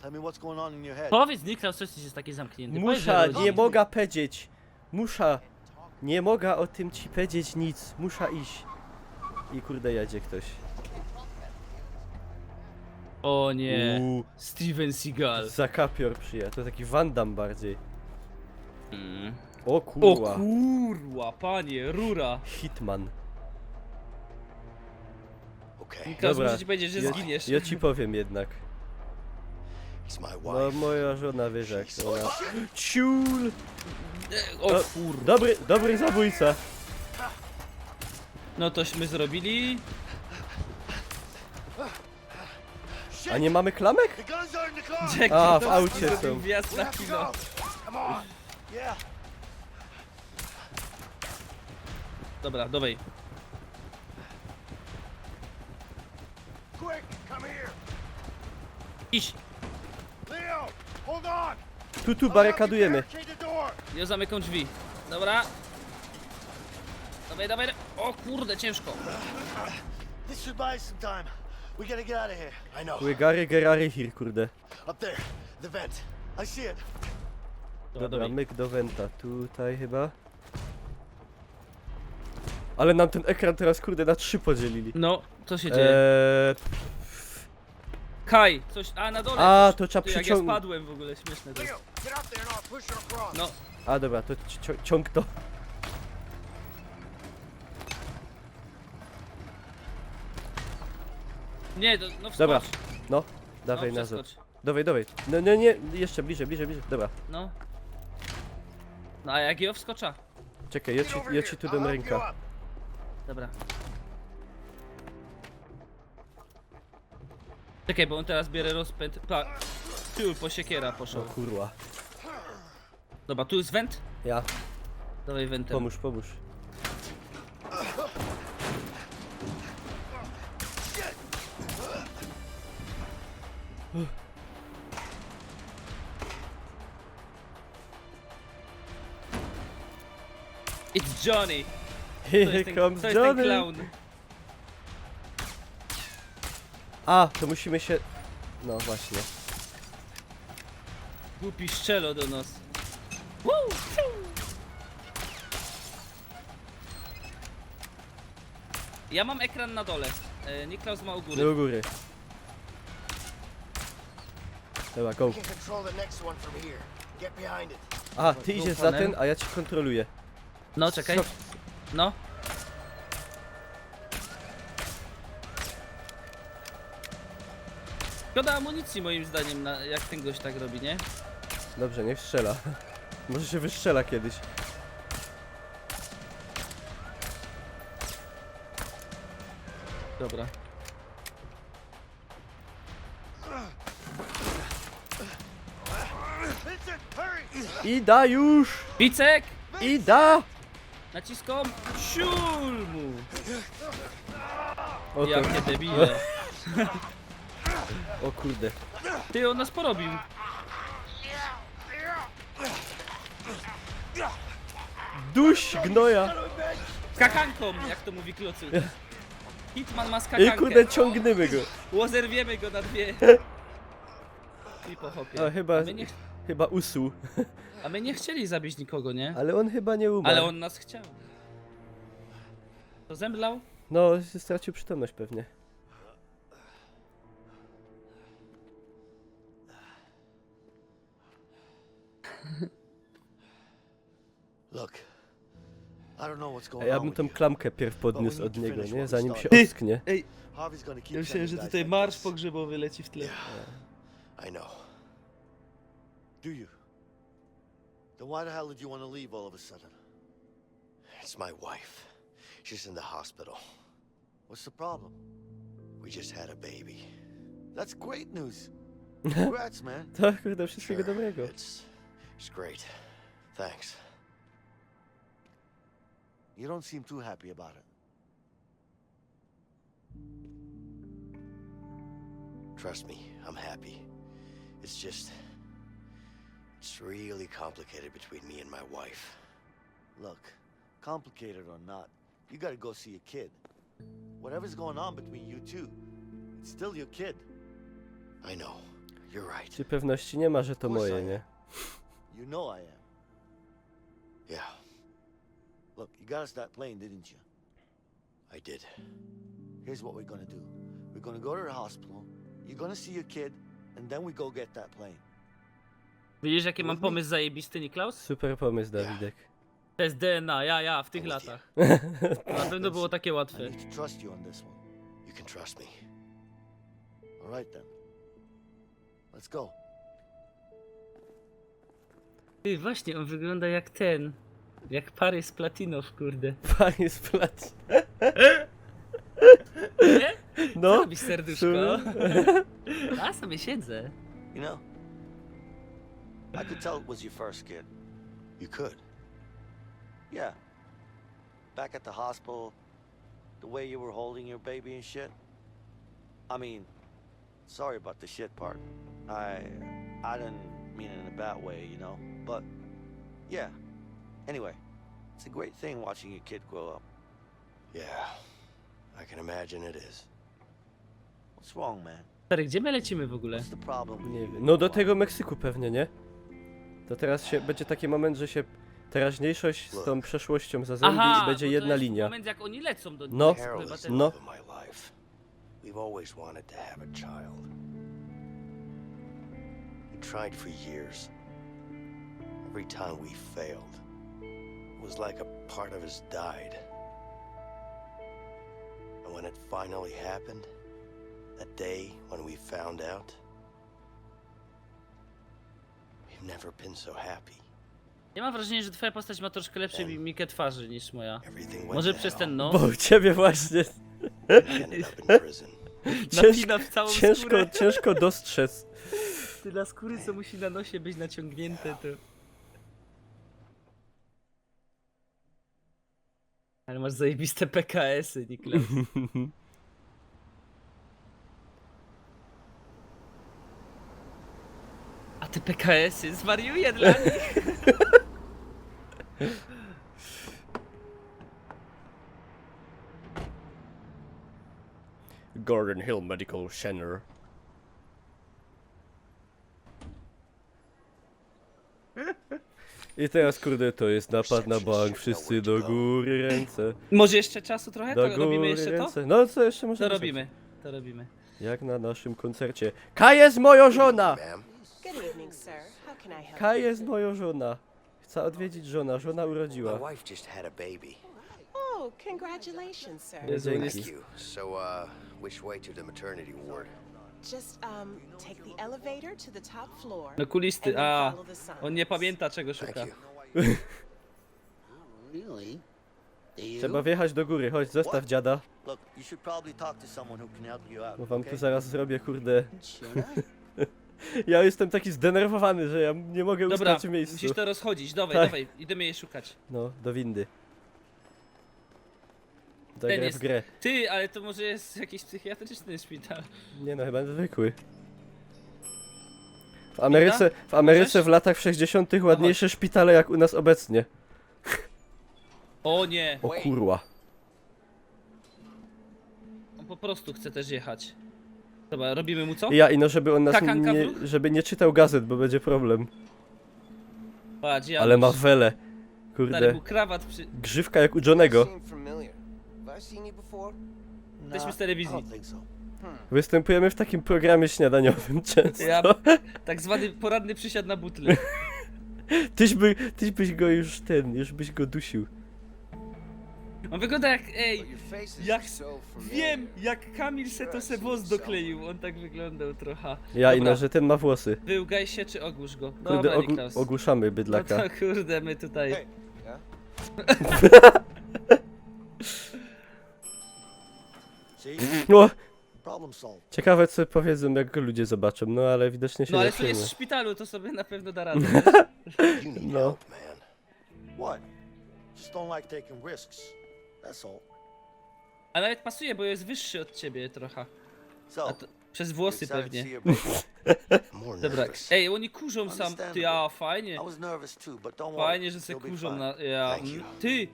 Tell me what's going on in your head. Powiedz, Niklaus, coś jest taki zamknięty. Powiedz, że Musza, rodzi. nie mogę powiedzieć. Musza. Nie mogę o tym ci powiedzieć nic. Musza iść. I kurde jadzie ktoś. O nie. Uuu, Steven Seagal. zakapior przyjechał. To taki Van Damme bardziej. O O kurwa. kurwa, panie, rura. Hitman. Okay, Niklaus, Dobra, muszę ci powiedzieć, że zginiesz. Ja ci powiem jednak. it's my No wife. moja żona wiesz jak to ona. Ciul! O No, kurwa. dobry zabójca. No tośmy zrobili. A nie mamy klamek? The guns are in the car. Jackie A, w to aucie zrobił są. wjazd We na have to kino. go. Come on. Yeah. Dobra, dawaj. Quick, come here. Idź. Leo, hold on. Tu barykadujemy. Barricade the door. Ja zamykam drzwi. Dobra. Dawaj, dawaj. O kurde, ciężko. This should buy us some time. We gotta get out of here. I know. Łygary, gerary, hir, kurde. Up there, the vent. I see it. Dobra, Dobra, dawaj. myk do Wenta. Tutaj chyba. Ale nam ten ekran teraz kurde na 3 podzielili. No, co się dzieje? Eee, Coś, a na dole. A, coś, to trzeba ty, jak ja przyciągnąć. spadłem w ogóle, śmieszne to jest. Leo, get up there and I'll push her across. No, a dobra, to ciąg to. nie, no wskocz. Dobra, no. No, Dawaj nazad. przeskocz. Dawaj. No nie, jeszcze bliżej. Dobra. No. No a jak ją wskocza? Czekaj, Get over ja here. ci tu I'll dam help you ręka. up. Dobra. Czekaj, bo on teraz bierze rozpęd. Tu po siekiera O poszedł. kurwa. Dobra, tu jest węd? Ja, Dawaj wędem. pomóż. It's Johnny! To Here jest ten, comes to jest ten Johnny. clown. A, to musimy się... No właśnie. Głupi szczelo do nas. Woo! Ja mam ekran na dole. Niklaus ma u No góry. u góry. Dobra, go. We can control the next one from here. Get behind it. Aha, ty idziesz za ten, a ja ci kontroluję. No, czekaj. Co? No. Szkoda amunicji moim zdaniem, jak ten gość tak robi, nie? Dobrze, niech strzela. Może się wystrzela kiedyś. Dobra. Vincent, hurry! Ida już! Picek! Ida! Naciskom! Siul mu! O, to, Jakie debile. o kurde. Ty, on nas porobił. Duś gnoja! Skakanką, jak to mówi Klocu. Hitman ma I skakankę. kurde, ciągniemy go. Łozerwiemy go na dwie. I po hopie. A chyba, A my nie, chyba usłuł. a my nie chcieli zabić nikogo, nie? Ale on chyba nie umarł. Ale on nas chciał. To zemdlał? No, stracił przytomność pewnie. Look, I don't know what's A going ja on bym with tą you. klamkę pierw podniósł od niego, nie? Zanim się Ty! ocknie. Ej, Harvey's gonna keep ja myślałem, sending że guys tutaj like marsz this. pogrzebowy leci w tle. I know. Do you? Then why the hell did you want to leave all of a sudden? It's my wife. She's in the hospital. What's the problem? We just had a baby. That's great news. Congrats, man. To kurde, wszystkiego dobrego. It's great. Thanks. You don't seem too happy about it. Trust me, I'm happy. It's really complicated between me and my wife. Look, complicated or not, you gotta go see your kid. Whatever's going on between you two, it's still your kid. I know. You're right. Czy pewności nie ma, że to moje, nie? You know I am. Yeah, Look, you got us that plane, didn't you? I did. Here's what we're gonna do. We're gonna go to the hospital, you're gonna see your kid, and then we go get that plane. Widzisz, jaki mam pomysł zajebisty, Niklaus? Super pomysł, Dawidek. To jest DNA, ja, w tych latach. Na pewno było takie I łatwe. need to trust you on this one. You can trust me. All right then. Let's go. Ty, właśnie, on wygląda jak ten. Jak Paris z Platinow, kurde. Panie splać. Nie? Co No. robisz, serduszko? A sobie siedzę. You know, I could tell it was your first kid. You could. Yeah. Back at the hospital, the way you were holding your baby and shit. I mean, sorry about the shit part. I didn't mean it in a bad way, you know, but yeah. Anyway, it's a great thing watching your kid grow up. Yeah, I can imagine it is. What's wrong, man? Stary, gdzie my lecimy w ogóle? What's the problem? Nie wiem. No do tego Meksyku pewnie, nie? To teraz się będzie taki moment, że się teraźniejszość z tą przeszłością zazębi i będzie bo jedna to jest linia. moment, jak oni lecą do No. Meksyku, Carol chyba is ten- the No. love of my life. We've always wanted to have a child. We tried for years. Every time we failed, it was like a part of us died. And when it finally happened, that day when we found out, we've never been so happy. Ja mam wrażenie, że twoja postać ma troszkę lepszą mimikę twarzy niż moja. Everything went Może to przez hell. ten nos. Bo u ciebie właśnie We ended up in prison. Napina w całą skórę. ciężko dostrzec. Ty, dla skóry, co musi na nosie być naciągnięte, to... Ale masz zajebiste PKS-y, Niklaus. A te PKS-y zwariuję dla nich. Gordon Hill Medical Center. I teraz kurde to jest napad na bank, wszyscy do góry ręce. Może jeszcze czasu trochę? Do To robimy góry jeszcze to? ręce. No co jeszcze To możemy robimy. To robimy. Jak na naszym koncercie. Kaj jest moją żona! Ma'am. Good evening, sir. How can I help Kaj jest moją żona. Chcę odwiedzić żona urodziła. My wife just had a baby. Oh, congratulations, sir. Jezu, Dzięki. jest... Thank you. So, which way to the maternity ward? Just take the elevator to the top floor. No kulisty, and then a follow the signs. on nie pamięta czego Thank szuka. you. Really? Do you? Trzeba wjechać do góry, chodź, zostaw dziada. Look, you should probably talk to someone who can help you out. Bo wam tu okay? zaraz zrobię kurde. Should I? Ja jestem taki zdenerwowany, że ja nie mogę Dobra, ustać w miejscu. musisz to rozchodzić. Dawaj, Tak. dawaj, idziemy je szukać. No, do windy. Ten Zagrę w jest... grę. Ty, ale to może jest jakiś psychiatryczny szpital. Nie no, chyba zwykły. W Ameryce w latach 60. ładniejsze szpitale jak u nas obecnie. O nie! O kurwa. On po prostu chce też jechać. Dobra, robimy mu co? Ja i no, żeby on nas Kakanka w nie, ruch? żeby nie czytał gazet, bo będzie problem. Patrz, ja Ale ma welę. Stary Kurde. mu krawat przy... Grzywka jak u Johnego. Seem familiar. Have I seen you before? Jesteśmy z I telewizji. don't think so. Występujemy w takim programie śniadaniowym często. Ja... Tak zwany poradny przysiad na butle. Tyś byś go już już byś go dusił. On wygląda jak... Ej! But your face is Jak... so familiar. Wiem! Jak Kamil se to se włos dokleił. On tak wyglądał trochę. Ja i Dobra. no, że ten ma włosy. Wyłgaj się czy ogłusz go? Kurde, Dobra, Niklaus. ogłuszamy No bydlaka. to kurde, my tutaj... Hey, yeah? See? No, Problem solved. ciekawe co powiedzą jak go ludzie zobaczą, no ale widocznie się No ale nie tu jest przyjmie. w szpitalu, to sobie na pewno da radę. You need No. help, man. What? Just don't like taking risks. That's all. A nawet pasuje, bo jest wyższy od ciebie trochę. So, A to, przez you włosy excited to pewnie. see your baby? More Dobra, nervous. ej, oni kurzą sam. Ty, ja, fajnie. I was nervous too, but don't worry. Fajnie, że se You'll be kurzą fine. na... Ja... Thank you. Ty!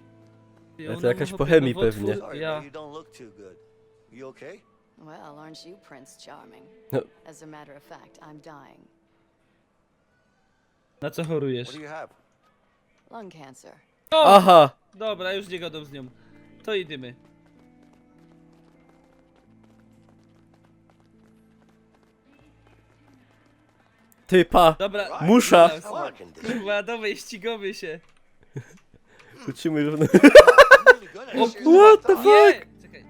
Ty, Ale to ona jakaś ma po chemii nowotwór, pewnie. Sorry, Ja... man, you don't look too good. You okay? Well, aren't you Prince Charming? No. As a matter of fact, I'm dying. Na co What chorujesz? do you have? Lung cancer. O! Aha! Dobra, już nie gadam z nią. To idziemy. Typa! Dobra, Musza! Niklaus. Fucking this. Kurwa, dawaj, ścigamy się. Uczymy równo. Really good at O shit. What the Nie! fuck? Czekaj.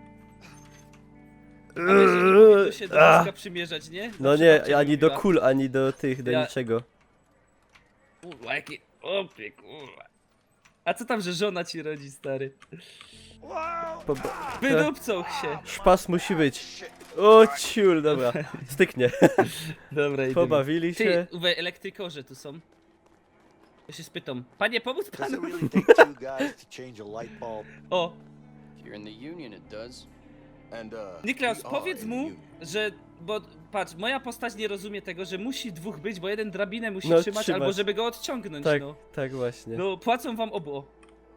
A wiesz, że nie powinno się do wózka przymierzać, nie? No Zawsze nie, babcia ani do mówiła. kul, ani do tych, do Ja- niczego. Kurwa, jakie... Opie, kurwa. A co tam, że żona ci rodzi, stary? Wydupcą się. Szpas musi być. O ciul, dobra. Styknie. Dobra, idziemy. Pobawili się. Ty, uwe, elektrykorze tu są. Ja się spytam. Panie, pomóc Does panu? it really take two guys to change a light bulb? O, You're in the union, it does. And, Niklaus, we are powiedz in mu, the union. że... Bo patrz, moja postać nie rozumie tego, że musi dwóch być, bo jeden drabinę musi No, trzymać, trzymać. albo żeby go odciągnąć, Tak, no. tak właśnie. No, płacą wam obu.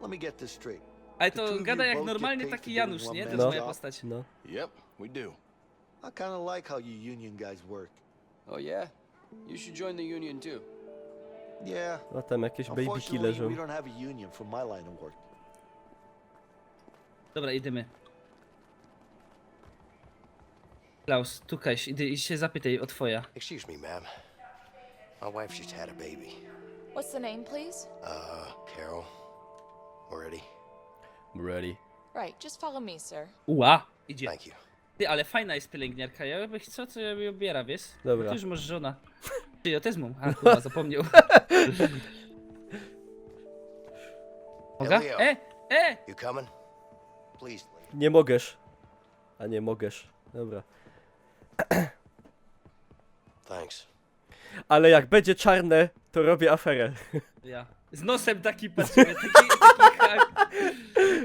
Let me get this straight. Ale The two to of gada you jak both normalny get paid taki for doing Janusz, one nie? To man's jest moja job. postać. No. Yep, we do. I kind of like how you union guys work. Oh, yeah? You should join the union too. Yeah. O, tam jakieś babyki Unfortunately, leżą. we don't have a union for my line of work. Dobra, idziemy. Klaus, Tukaś, idę i się zapytaj o twoja. Excuse me, ma'am. My wife just had a baby. What's the name, please? Carol. Already. Right, just follow me, sir. Ua, idzie. Thank you. Ty, ale fajna jest pielęgniarka, ja bym chciał, co ja bym obiera, wiesz? Dobra. Ty już masz żona. Ty, ja też mam. A, kurwa, zapomniał. Mogę? Leo. You coming? Please. Nie mogesz. A nie mogesz. Dobra. Thanks. Ale jak będzie czarne, to robię aferę. Ja. Z nosem taki patrzymy, taki hak.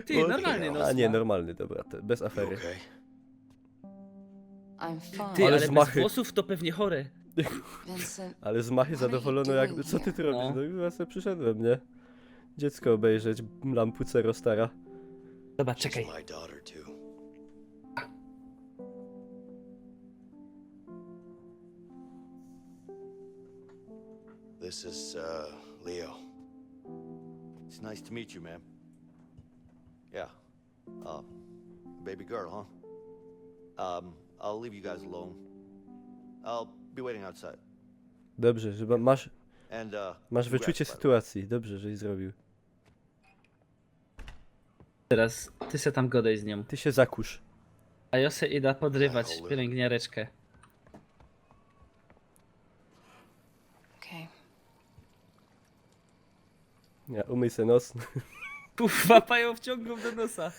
Ty, normalny nos A nie, ma. normalny, dobra, to bez You afery. okay? I'm fine. Ty, Ale ale bez zmachy. włosów to pewnie chore. Vincent, Ale z machy zadowolono jakby, co ty tu robisz? No ja sobie przyszedłem, nie? Dziecko obejrzeć, lampucero stara. Dobra, She's czekaj. my daughter too. This is Leo. It's nice to meet you, man. Yeah. Baby girl, huh? I'll leave you guys alone. I'll be waiting outside. Dobrze, że masz And, masz congrats, wyczucie by the way. sytuacji. Dobrze, żeś zrobił. Teraz ty se tam godaj z nią. Ty się zakusz. A ja se idę podrywać pielęgniareczkę. Okay. Ja umyj se nos. Kurwa, pają wciągną do nosa.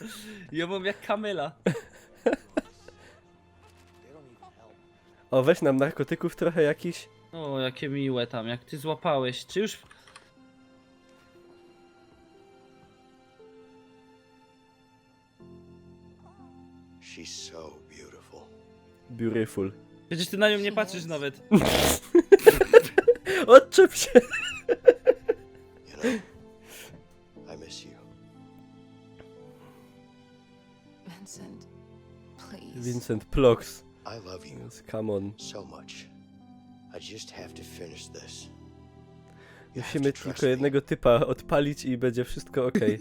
Ja mam jak kamela. O, weź nam narkotyków trochę jakiś. O, jakie miłe tam, jak ty złapałeś. Czy już... She's so beautiful. Beautiful. Przecież ty na nią nie patrzysz nawet. Odczep się! You know, I miss you. Vincent, please. Vincent Plox. I love you Yes, come on. so much. I just have to finish this. You have Musimy to trust tylko me. jednego typa odpalić i będzie wszystko okej.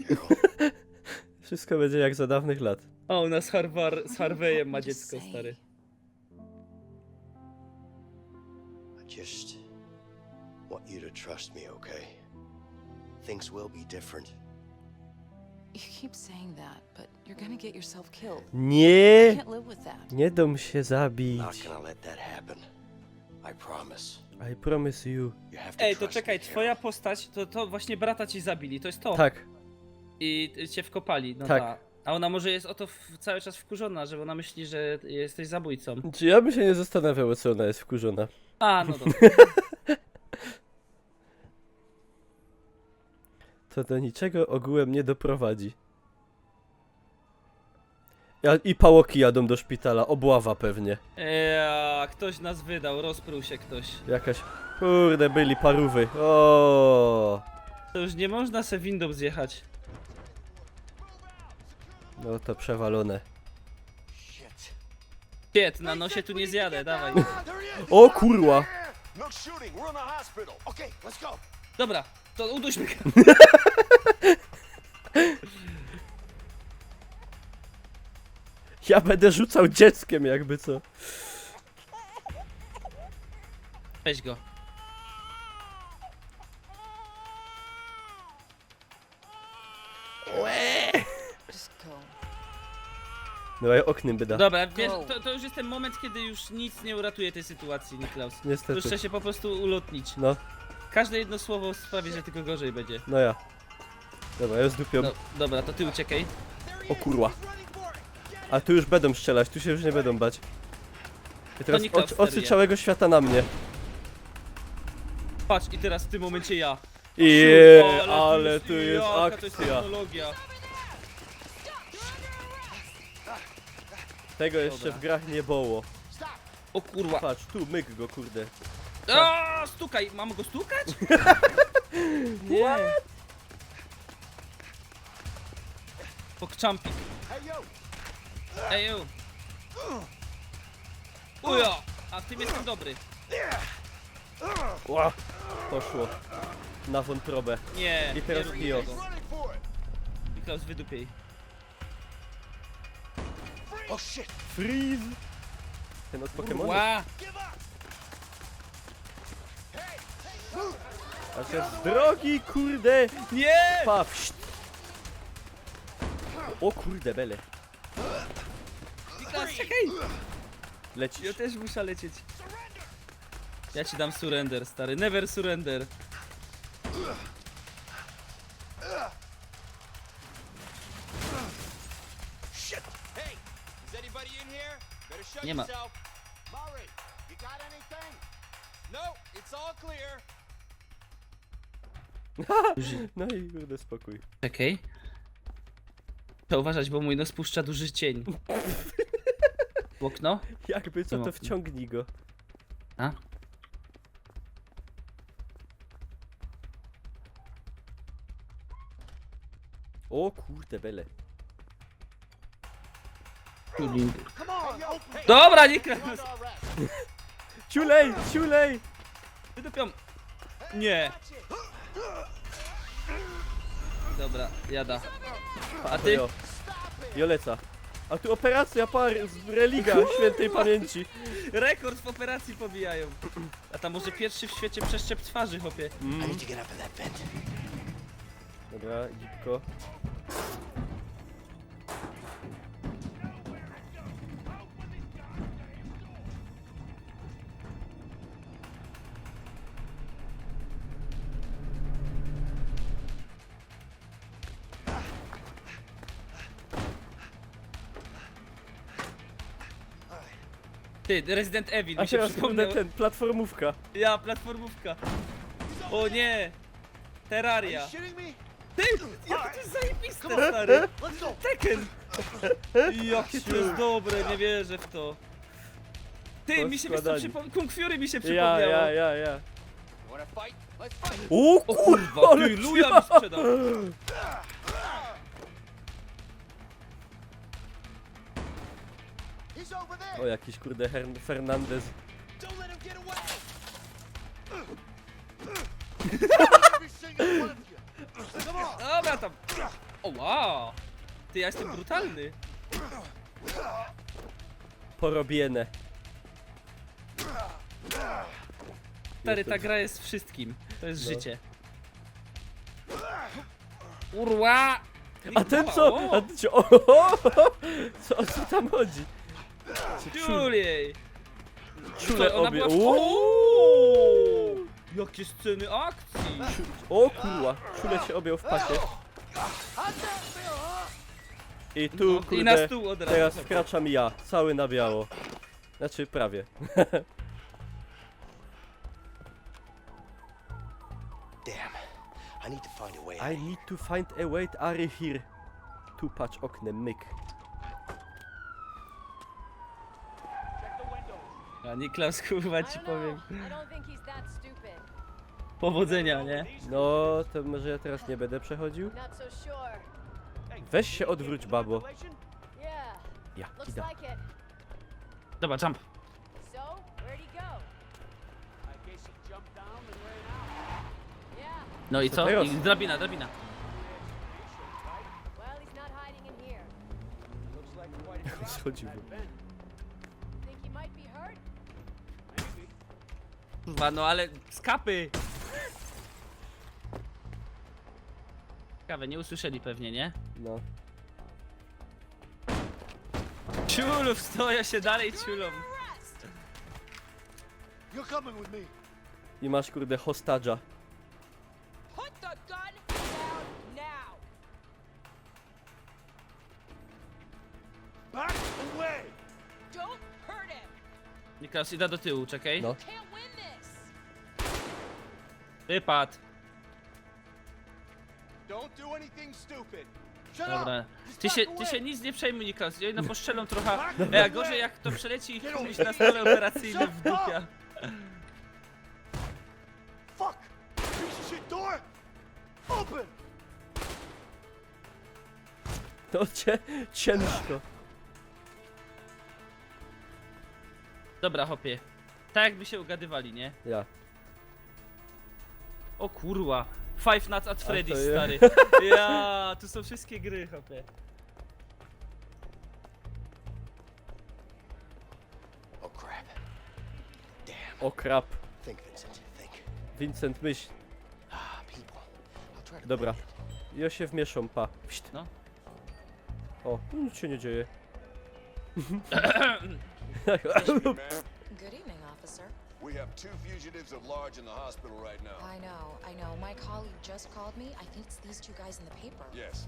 Wszystko będzie jak za dawnych lat. O, u nas z Harveyem ma dziecko, stary. I just want you to trust me, okay? Things will be different. You keep saying that, but you're gonna get yourself killed. I Nie! can't live with that. Nie dom się zabić. Not gonna let that happen. I promise. I promise you. You have to Ej, to trust czekaj, me, twoja Carol. postać, to właśnie brata ci zabili, to jest to. Tak, I cię wkopali, no Tak. ta. A ona może jest o to cały czas wkurzona, że ona myśli, że jesteś zabójcą. czy ja bym się nie zastanawiał, o co ona jest wkurzona. A, no dobra. To do niczego ogółem nie doprowadzi. I pałoki jadą do szpitala, obława pewnie. Ktoś nas wydał, rozpruł się ktoś. Jakaś... Kurde, byli parówy. O. To już nie można se windą zjechać. No to przewalone. Shit, na nosie tu nie zjadę, dawaj. O kurwa! No shooting. We're in the hospital. Okay, let's go. Dobra, to uduśmy go. Ja będę rzucał dzieckiem jakby co. Weź go. Just go. No ja oknem byda. Dobra, wiesz, to już jest ten moment, kiedy już nic nie uratuje tej sytuacji, Niklaus. To już Niestety. trzeba się po prostu ulotnić. No, Każde jedno słowo sprawi, że tylko gorzej będzie. no ja. Dobra, ja zdupiam. No, dobra, to ty uciekaj. O kurwa. A tu już będą strzelać, tu się już nie będą bać. I teraz Niklaus oczy steria. całego świata na mnie. Patrz, i teraz w tym momencie ja. Ale tu jest jaka to jest akcja. technologia. Tego jeszcze Dobra. w grach nie było. O kurwa. Patrz, tu myk go, kurde. A, stukaj, mam go stukać? Nie. Pokczampik. Ej, yo. Ujo, a w tym jestem dobry. Ła, poszło. Na wątrobę. Nie, I teraz nie rób Kio. tego. Niklaus, wydupiej. Oh shit. Freeze! Ten od Pokemonu. Ła. A się z drogi, kurde! Nie! Paw! O kurde, bele. Niklaus, czekaj! Lecisz. Ja też muszę lecieć. Ja ci dam surrender, stary. Never surrender. Shit! Hey, is anybody in here? Better show Nie ma. yourself. Murray, you got anything? No, it's all clear. No i kurde, spokój. Czekaj. Trzeba uważać, bo mój nos puszcza duży cień. W okno? Jakby co, to Okno. wciągnij go. A? O kurde, bele. Tuning. Come on, open it. Dobra, Niklaus! Ciulej, ciulej! Wydupiam. Nie. Dobra, jada. A to ty? jo. Joleca. A tu operacja z religa świętej pamięci. Rekord w operacji pobijają. A tam może pierwszy w świecie przeszczep twarzy, chłopie. I need to get up in that vent. Dobra, dzipko. Ty, Resident Evil A mi się teraz przypomniał. ten, platformówka. Ja, platformówka. O nie! Terraria. Ty! Jakie to jest zajebiste, stary! Tekken! Jakie to jest dobre, nie wierzę w to. Ty, mi się wiesz co przypomniał? Kung Fury mi się przypomniało. Ja. Wanna fight? Let's fight! O Kurwa, ale ty, luja mi sprzedał. He's over there. O, jakiś kurde Fernandez. Don't let him get away! Every single one of you. Come on. Dobra tam. O wow! Ty, ja jestem brutalny. Porobiene. Stary, ta gra jest wszystkim. To jest No. życie. Urła! A ten co? O! A ten co? Co o co tam chodzi? Juliej! Czule Ona obie. była w- Uuu. Jakie sceny akcji! O kurwa, czule się objął w pasie. I tu No, i na kurde, stół od razu. teraz wkraczam ja, cały na biało. Znaczy prawie. Damn. I need to find a way. I need to find a way out of here. Tu patrz oknem, myk. A Niklas, kurwa ci powiem. I don't think he's that stupid. Powodzenia, nie? No, to może ja teraz nie będę przechodził? Not so sure. Weź się odwróć, babo. Yeah, Ja, looks idę. like it. Dobra, jump. So, where'd he go? Yeah, No i Co co? teraz? I drabina. well, he's not hiding in here. Schodził. Think he might be hurt? Kurwa, no ale skapy! Ciekawe, nie usłyszeli pewnie, nie? No. Ciulów, stoją się dalej ciulą. You're coming with me. I masz kurde hostadża. Put the gun down now. Back away. Don't hurt him. Niklas, idę do tyłu, czekaj. No. Can't win this. Wypad. Don't do anything stupid. Shut Dobra. up. Ty się nic nie przejmuj, Niklas. Ja no postrzelą trochę. A gorzej jak to przeleci i komuś na stole operacyjnym w dupia. Fuck. Piece of shit door. Open. To ciężko. Dobra, hopie. Tak jakby się ugadywali, nie? Ja. O kurwa. Five Nights at to Freddy's, je- stary. Ja, tu są wszystkie gry, hopie. Oh crap. Damn. O krap. Think, Vincent. Think. Vincent, myśl. Ah, people. I'll try to Dobra. blend in. Ja się wmieszam, pa. Pszt. No. O, nic się nie dzieje. Good evening, officer. We have 2 fugitives at large in the hospital right now. I know. My colleague just called me. I think it's these 2 guys in the paper. Yes.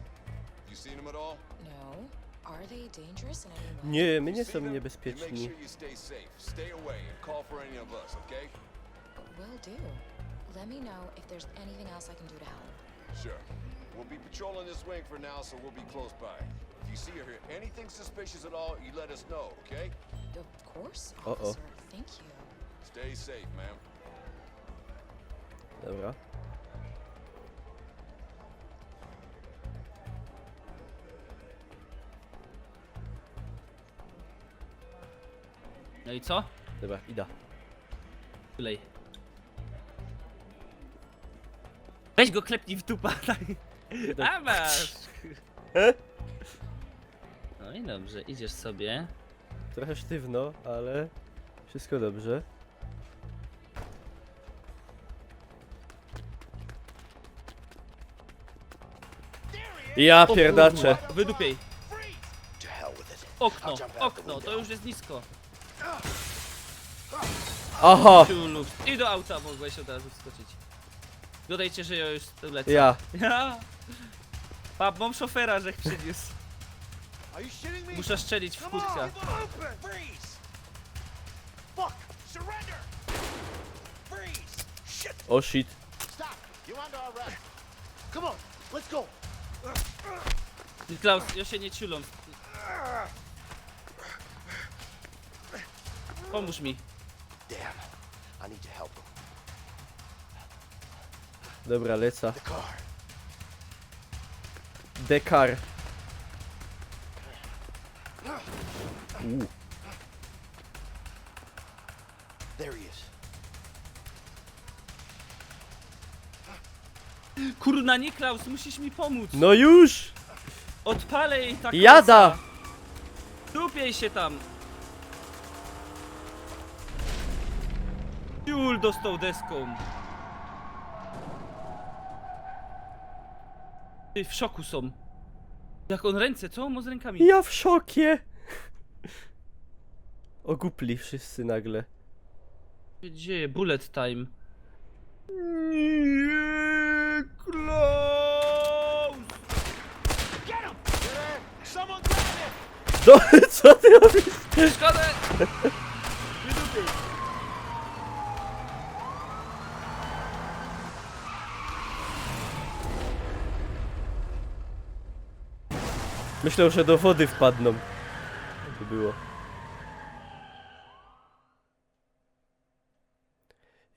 You seen them at all? No. Are they dangerous in any way? Nie, my You nie see są them? You make niebezpieczni. sure you stay safe. Stay away and call for any of us, okay? Will do. Let me know if there's anything else I can do to help. Sure. We'll be patrolling this wing for now, so we'll be close by. If you see or hear anything suspicious at all, you let us know, okay? Of course, Uh-oh. officer. Thank you. Stay safe, ma'am. Dobra. No i co? Dobra, idę. Tulej. Weź go klepnij w dupa, tak. A masz! No i dobrze, idziesz sobie. Trochę sztywno, ale wszystko dobrze. Ja pierdaczę. Wydupiej. To hell with it. Okno, I'll jump out the okno, to window. już jest nisko. Aha! Ciulu. I do auta mogłeś od razu wskoczyć. Dodajcie, że ja już tu lecę. Ja. Ja. Mam szofera, że przyniósł. Are you shitting me? Muszę strzelić w Come on, kutka. open! Freeze! Fuck! Surrender! Freeze! Shit! O shit. Stop! You're under arrest. Come on, let's go. Klaus, ja się nie ciulą. Pomóż mi. Damn. I need to help him. Dobra, leca. The car. Dekar. There he is. Kurna, nie Klaus, musisz mi pomóc. No już! Odpalę jej tak. Jada! Dupiej się tam. Jul dostał deską. Ty, w szoku są. Jak on ręce, co on ma z rękami? Ja w szokie! Ogupli wszyscy nagle. Co się dzieje? Bullet time. Nie, Klaus! Get him! Someone grab him! Co ty robisz? Szkoda! Wydupiej. Myślę, że do wody wpadną. To było.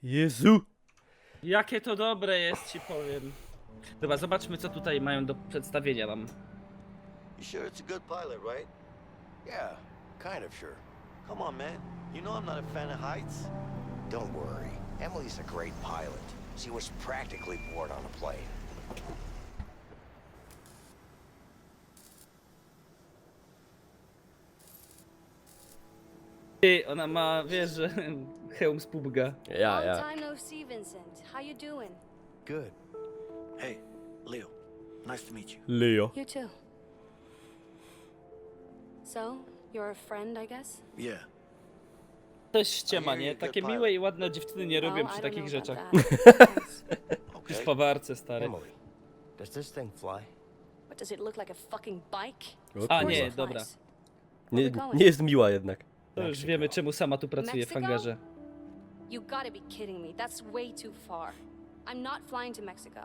Jezu! Jakie to dobre jest, ci powiem. Dobra, zobaczmy co tutaj mają do przedstawienia nam. You sure it's a good pilot, right? Yeah, kind of sure. Come on, man. You know I'm not a fan of heights. Don't worry. Emily's a great pilot. She was practically born on a plane. Ty, ona ma, wiesz, że hełm z PUBG. Ja. Long time no see, Vincent. How you doing? Good. Hey, Leo. Nice to meet you. Leo. You too. So, you're a friend, I guess? Yeah. To jest ściema, nie? Takie miłe i ładne dziewczyny nie robią Well, przy I don't takich know about rzeczach. that. Thanks. Przy spawarce, stary. Emily, does this thing fly? What, does it look like a fucking bike? O A kurwa. nie, It dobra. flies. Nie, nie jest miła jednak. To już wiemy czemu sama tu pracuje w Mexico? hangarze. You gotta be kidding me. That's way too far. I'm not flying to Mexico.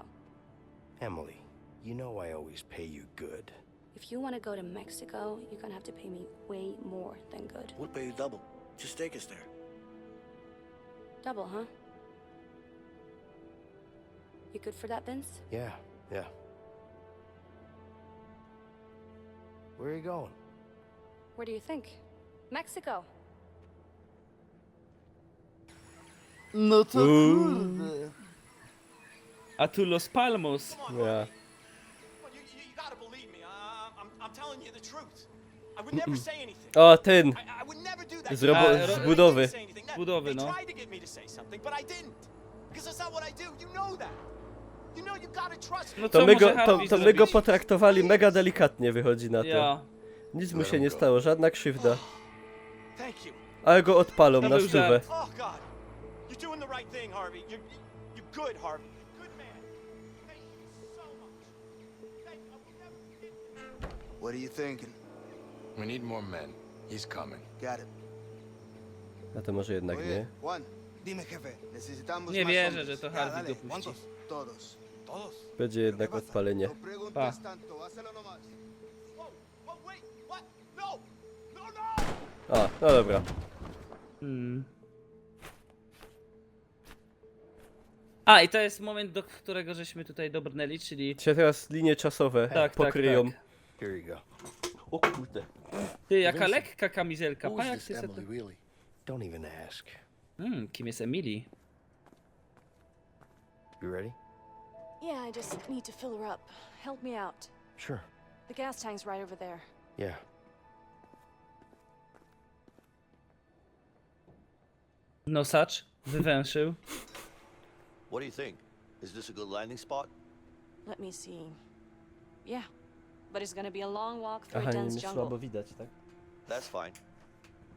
Emily, you know I always pay you good. If you want to go to Mexico, you're gonna have to pay me way more than good. We'll pay you double. Just take us there. Double, huh? You good for that, Vince? Yeah. Where are you going? Where do you think? Mexico. No to kurde. A tu Los Palmos. Ja. Come on, you gotta believe me. I'm telling you the truth. I would never say anything. O, ten! I would never do that. Z robo- z budowy. Budowy, They no. tried to get me to say something, but I didn't. Because that's not what I do. You know that. You know you gotta trust me. No To co my, może go, Harvey to my go zrobić? potraktowali mega delikatnie, wychodzi na to. Ja. Nic mu się nie stało, żadna krzywda. Thank you. Ale go odpalą To na był stówę. żart. Oh God, you're doing the right thing, Harvey. You're good, Harvey. Good man. Thank you so much. Thank you. I will never forget you. What are you thinking? We need more men. He's coming. Got it. A to może jednak nie. Juan, dime, jefe. Necesitamos Nie más wierzę, hombres. że to Ya, Harvey dale. dopuści. ¿Cuántos? Todos. Todos. Będzie jednak ¿Qué pasa? odpalenie. No preguntes Pa. tanto. Hazlo nomás. Whoa, whoa, wait, what? No, no, no! A, no dobra. A, i to jest moment, do którego żeśmy tutaj dobrnęli, czyli... Się teraz linie czasowe Tak, pokryją. tak. Here you go. O kurde. Ty, jaka lekka kamizelka. Who Pa, is jak this ty se Emily, to... really? Don't even ask. Kim jest Emily? You ready? Yeah, I just need to fill her up. Help me out. Sure. The gas tank's right over there. Yeah. Nosacz wywęszył. What do you think? Is this a good landing spot? Let me see. Yeah, but it's gonna be a long walk through Aha, a nie dense mnie jungle. słabo widać, tak? That's fine.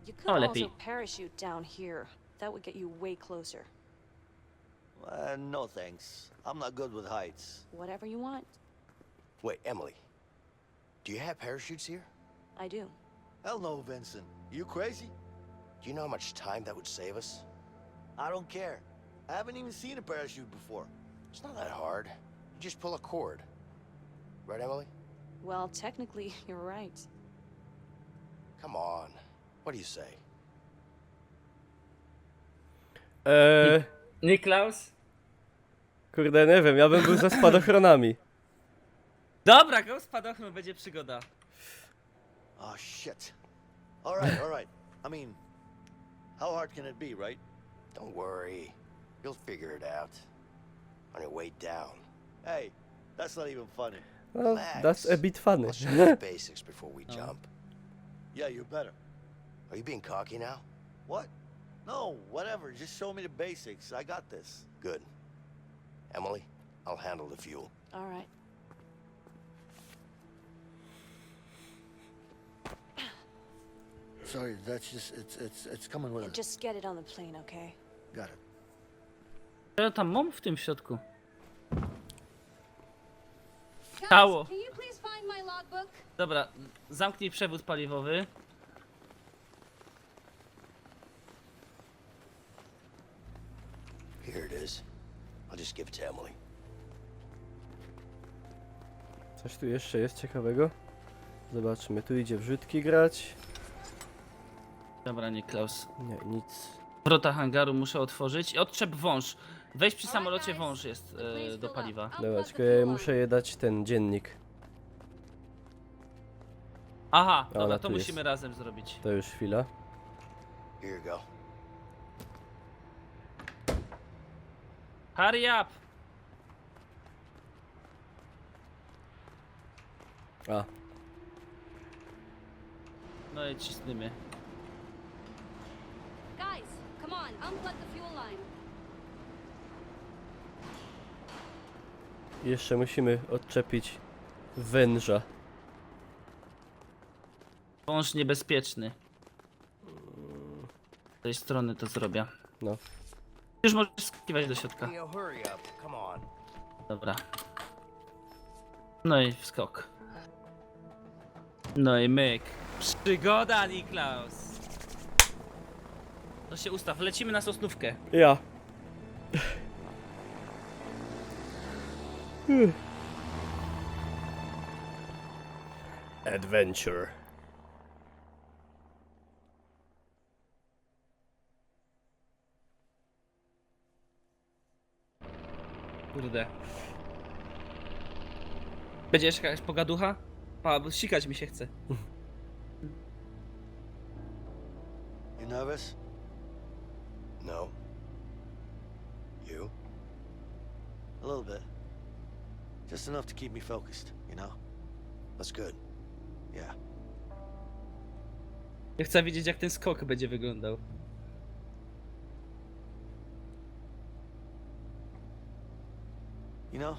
You Oh, could lepiej. also parachute down here. That would get you way closer. No thanks. I'm not good with heights. Whatever you want. Wait, Emily. Do you have parachutes here? I do. Hell no, Vincent. You crazy? Do you know how much time that would save us? I don't care. I haven't even seen a parachute before. It's not that hard. You just pull a cord. Right, Emily? Well, technically, you're right. Come on. What do you say? Niklaus? Kurde, nie wiem, ja bym był za spadochronami. Dobra, go spadochron, będzie przygoda. Oh, shit. All right. I mean, how hard can it be, right? Don't worry. You'll figure it out. On your way down. Hey, that's not even funny. Well, that's a bit funny. Let's show you the basics before we jump. Yeah, you better. Are you being cocky now? What? No, whatever. Just show me the basics. I got this. Good. Emily, I'll handle the fuel. All right. Sorry, that's just it's coming with And us. just get it on the plane, okay? Got it. Co ja tam mam w tym środku? Guys, Stało. can you please find my logbook? Dobra, zamknij przewód paliwowy. Here it is. I'll just give it to Emily. Coś tu jeszcze jest ciekawego? Zobaczmy, tu idzie wrzutki grać. Dobra, Niklaus. Nie, nic. Wrota hangaru muszę otworzyć. I odczep wąż. Weź przy samolocie wąż jest do paliwa. Dobra, tylko ja muszę je dać ten dziennik. Aha, Ona dobra, to tu musimy jest. razem zrobić. To już chwila. Here you go. Hurry up! A, No i cisnymy. Guys, come on, unplug the fuel line. jeszcze musimy odczepić węża. Wąż niebezpieczny. Z tej strony to zrobię. No. Już możesz skiwać do środka. Leo, hurry up. Come on. Dobra. No i wskok. No i myk. Przygoda, Niklaus! To się ustaw, lecimy na Sosnówkę. Ja. Adventure. Kurde. Będzie jeszcze jakaś pogaducha? Bo sikać mi się chce. You nervous? No. You? A little bit. Just enough to keep me focused, you know? That's good. Yeah. Ja chcę wiedzieć, jak ten skok będzie wyglądał. You know,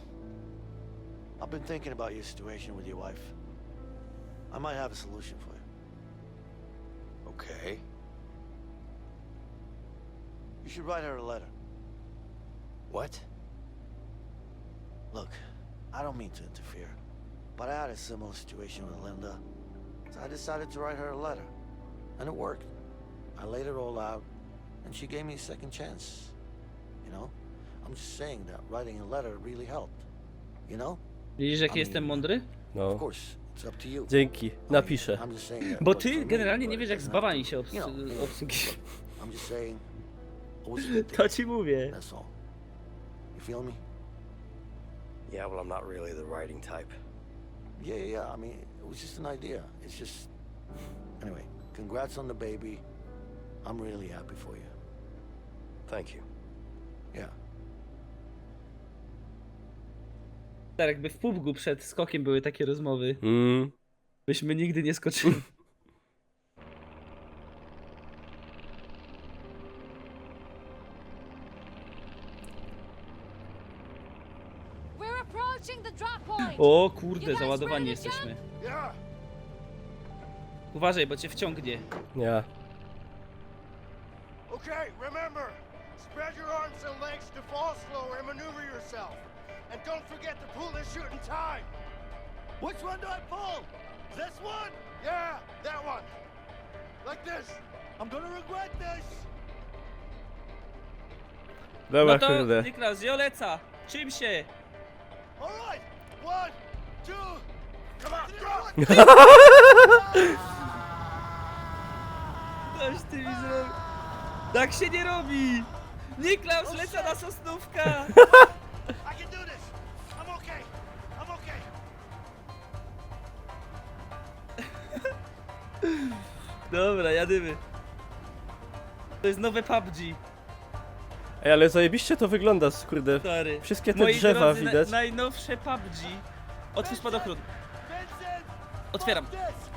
I've been thinking about your situation with your wife. I might have a solution for you. Okay. You should write her a letter. What? Look, I don't mean to interfere, but I had a similar situation with Linda, so I decided to write her a letter. And it worked. I laid it all out, and she gave me a second chance. You know? I'm just saying that writing a letter really helped. You know? Widzisz, jaki jestem mądry? No. Of course, it's up to you. Dzięki, napiszę. I'm just saying that Bo worked ty for me, generalnie but nie it wiesz, jak z doesn't babami have się to, you know, obsługuje. I'm just saying, it was a good To thing. ci mówię. That's all. You feel me? Yeah, well, I'm not really the writing type. Yeah. I mean, it was just an idea. It's just... Anyway, congrats on the baby. I'm really happy for you. Thank you. Yeah. Tak jakby w PUBG przed skokiem były takie rozmowy. Mm. Byśmy nigdy nie skoczyli. We're approaching the drop point. O kurde, załadowani jesteśmy. Yeah. Uważaj, bo cię wciągnie. Ja. Okay, remember, spread your arms and legs to fall slower and maneuver yourself. And don't forget to pull this chute in time. Which one do I pull? This one? Yeah, that one. Like this. I'm gonna regret this. Dobra, No to, kurde. Niklaus, Joleca, czym się? All right, 1, 2, come on, drop. Coś ty mi zrobił. Tak się nie robi! Niklaus, leca na sosnówka! I can do this. I'm okay. I'm okay. Dobra, jadymy. To jest nowe PUBG, Ej, ale zajebiście to wygląda, kurde. stary. Wszystkie te Moi drzewa drodzy, widać. Najnowsze PUBG. Otwórz spadochron. Vincent, Otwieram. fuck this.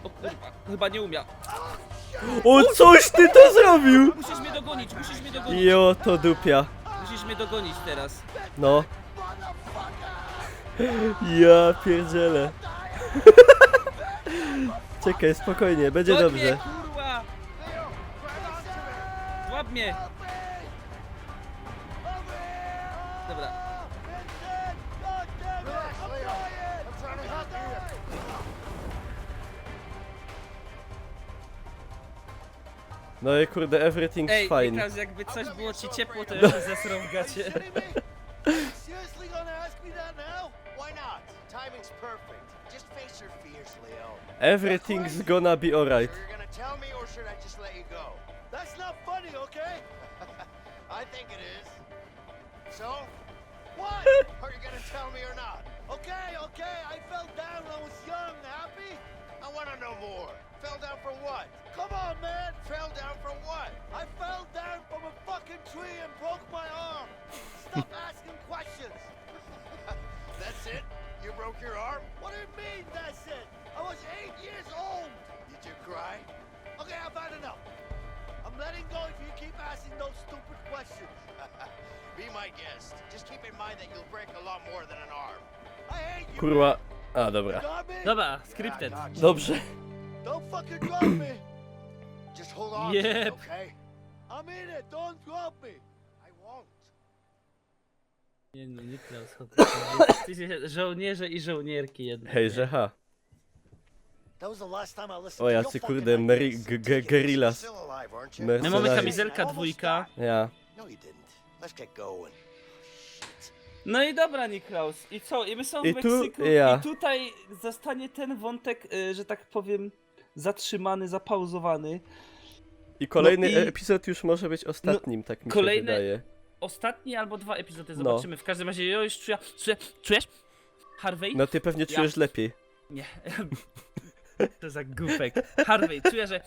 O kurwa, chyba nie umiał. O, coś ty to zrobił! Musisz mnie dogonić, musisz mnie dogonić. Jo, to dupia. Musisz mnie dogonić teraz. No. Ja pierdzielę. Czekaj, spokojnie, będzie Goń dobrze. mnie, kurwa! Złap mnie! Dobra. Vincent, God damn it. Relax, I'm Leo. trying. I'm trying to help you. No i kurde, everything's Ej, fine. Niklaus, jakby coś było ci ciepło, to ja się zesrał w gacie. Kidding me? You seriously gonna ask me that now? Why not? Timing's perfect. Just face your fears, Leo. Everything's gonna be alright. You're gonna tell me, or should I just let you go? That's not funny, okay? I think it is. So, What? are you gonna tell me or not? Okay, okay, I fell down when I was young. Happy? I wanna know more. Fell down from what? Come on, man. Fell down from what? I fell down from a fucking tree and broke my arm. Stop asking questions. That's it? You broke your arm? What do you mean, that's it? I was 8 years old. Did you cry? Okay, I've had enough. I'm letting go if you keep asking those stupid questions. Be my guest. Just keep in mind that you'll break a lot more than an arm. I hate you. Kurwa. A, dobra. Got me? Dobra, scripted. Dobrze. Don't fucking drop me. Just hold on to it, Yep. okay? I'm in it. Don't drop me. I won't. Nie no, Niklaus, jesteście żołnierze i żołnierki jedne. Hej, że ha. That was the last time I listened O, to your jacy fucking kurde, ideas. guerrillas. Still alive, aren't you? My mamy Mercenarii. kamizelka dwójka. Ja. No, you didn't. Let's get going. No i dobra, Niklaus. I co? I my są w I tu Meksyku. ja. I tutaj zostanie ten wątek, że tak powiem, zatrzymany, zapauzowany. I kolejny No i- epizod już może być ostatnim, tak mi się kolejne- wydaje. Ostatni albo 2 epizody No. zobaczymy. W każdym razie ja już czujesz? Harvey? No ty pewnie czujesz lepiej. Nie. To za głupek. Harvey, czuję, że...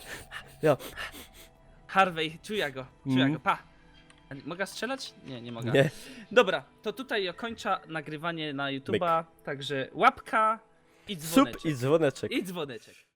Ja. Harvey, czuję go. Pa. A mogę strzelać? Nie, nie mogę. Nie. Dobra, to tutaj ja kończę nagrywanie na YouTube'a. Także łapka i dzwoneczek. Sub i dzwoneczek. I dzwoneczek.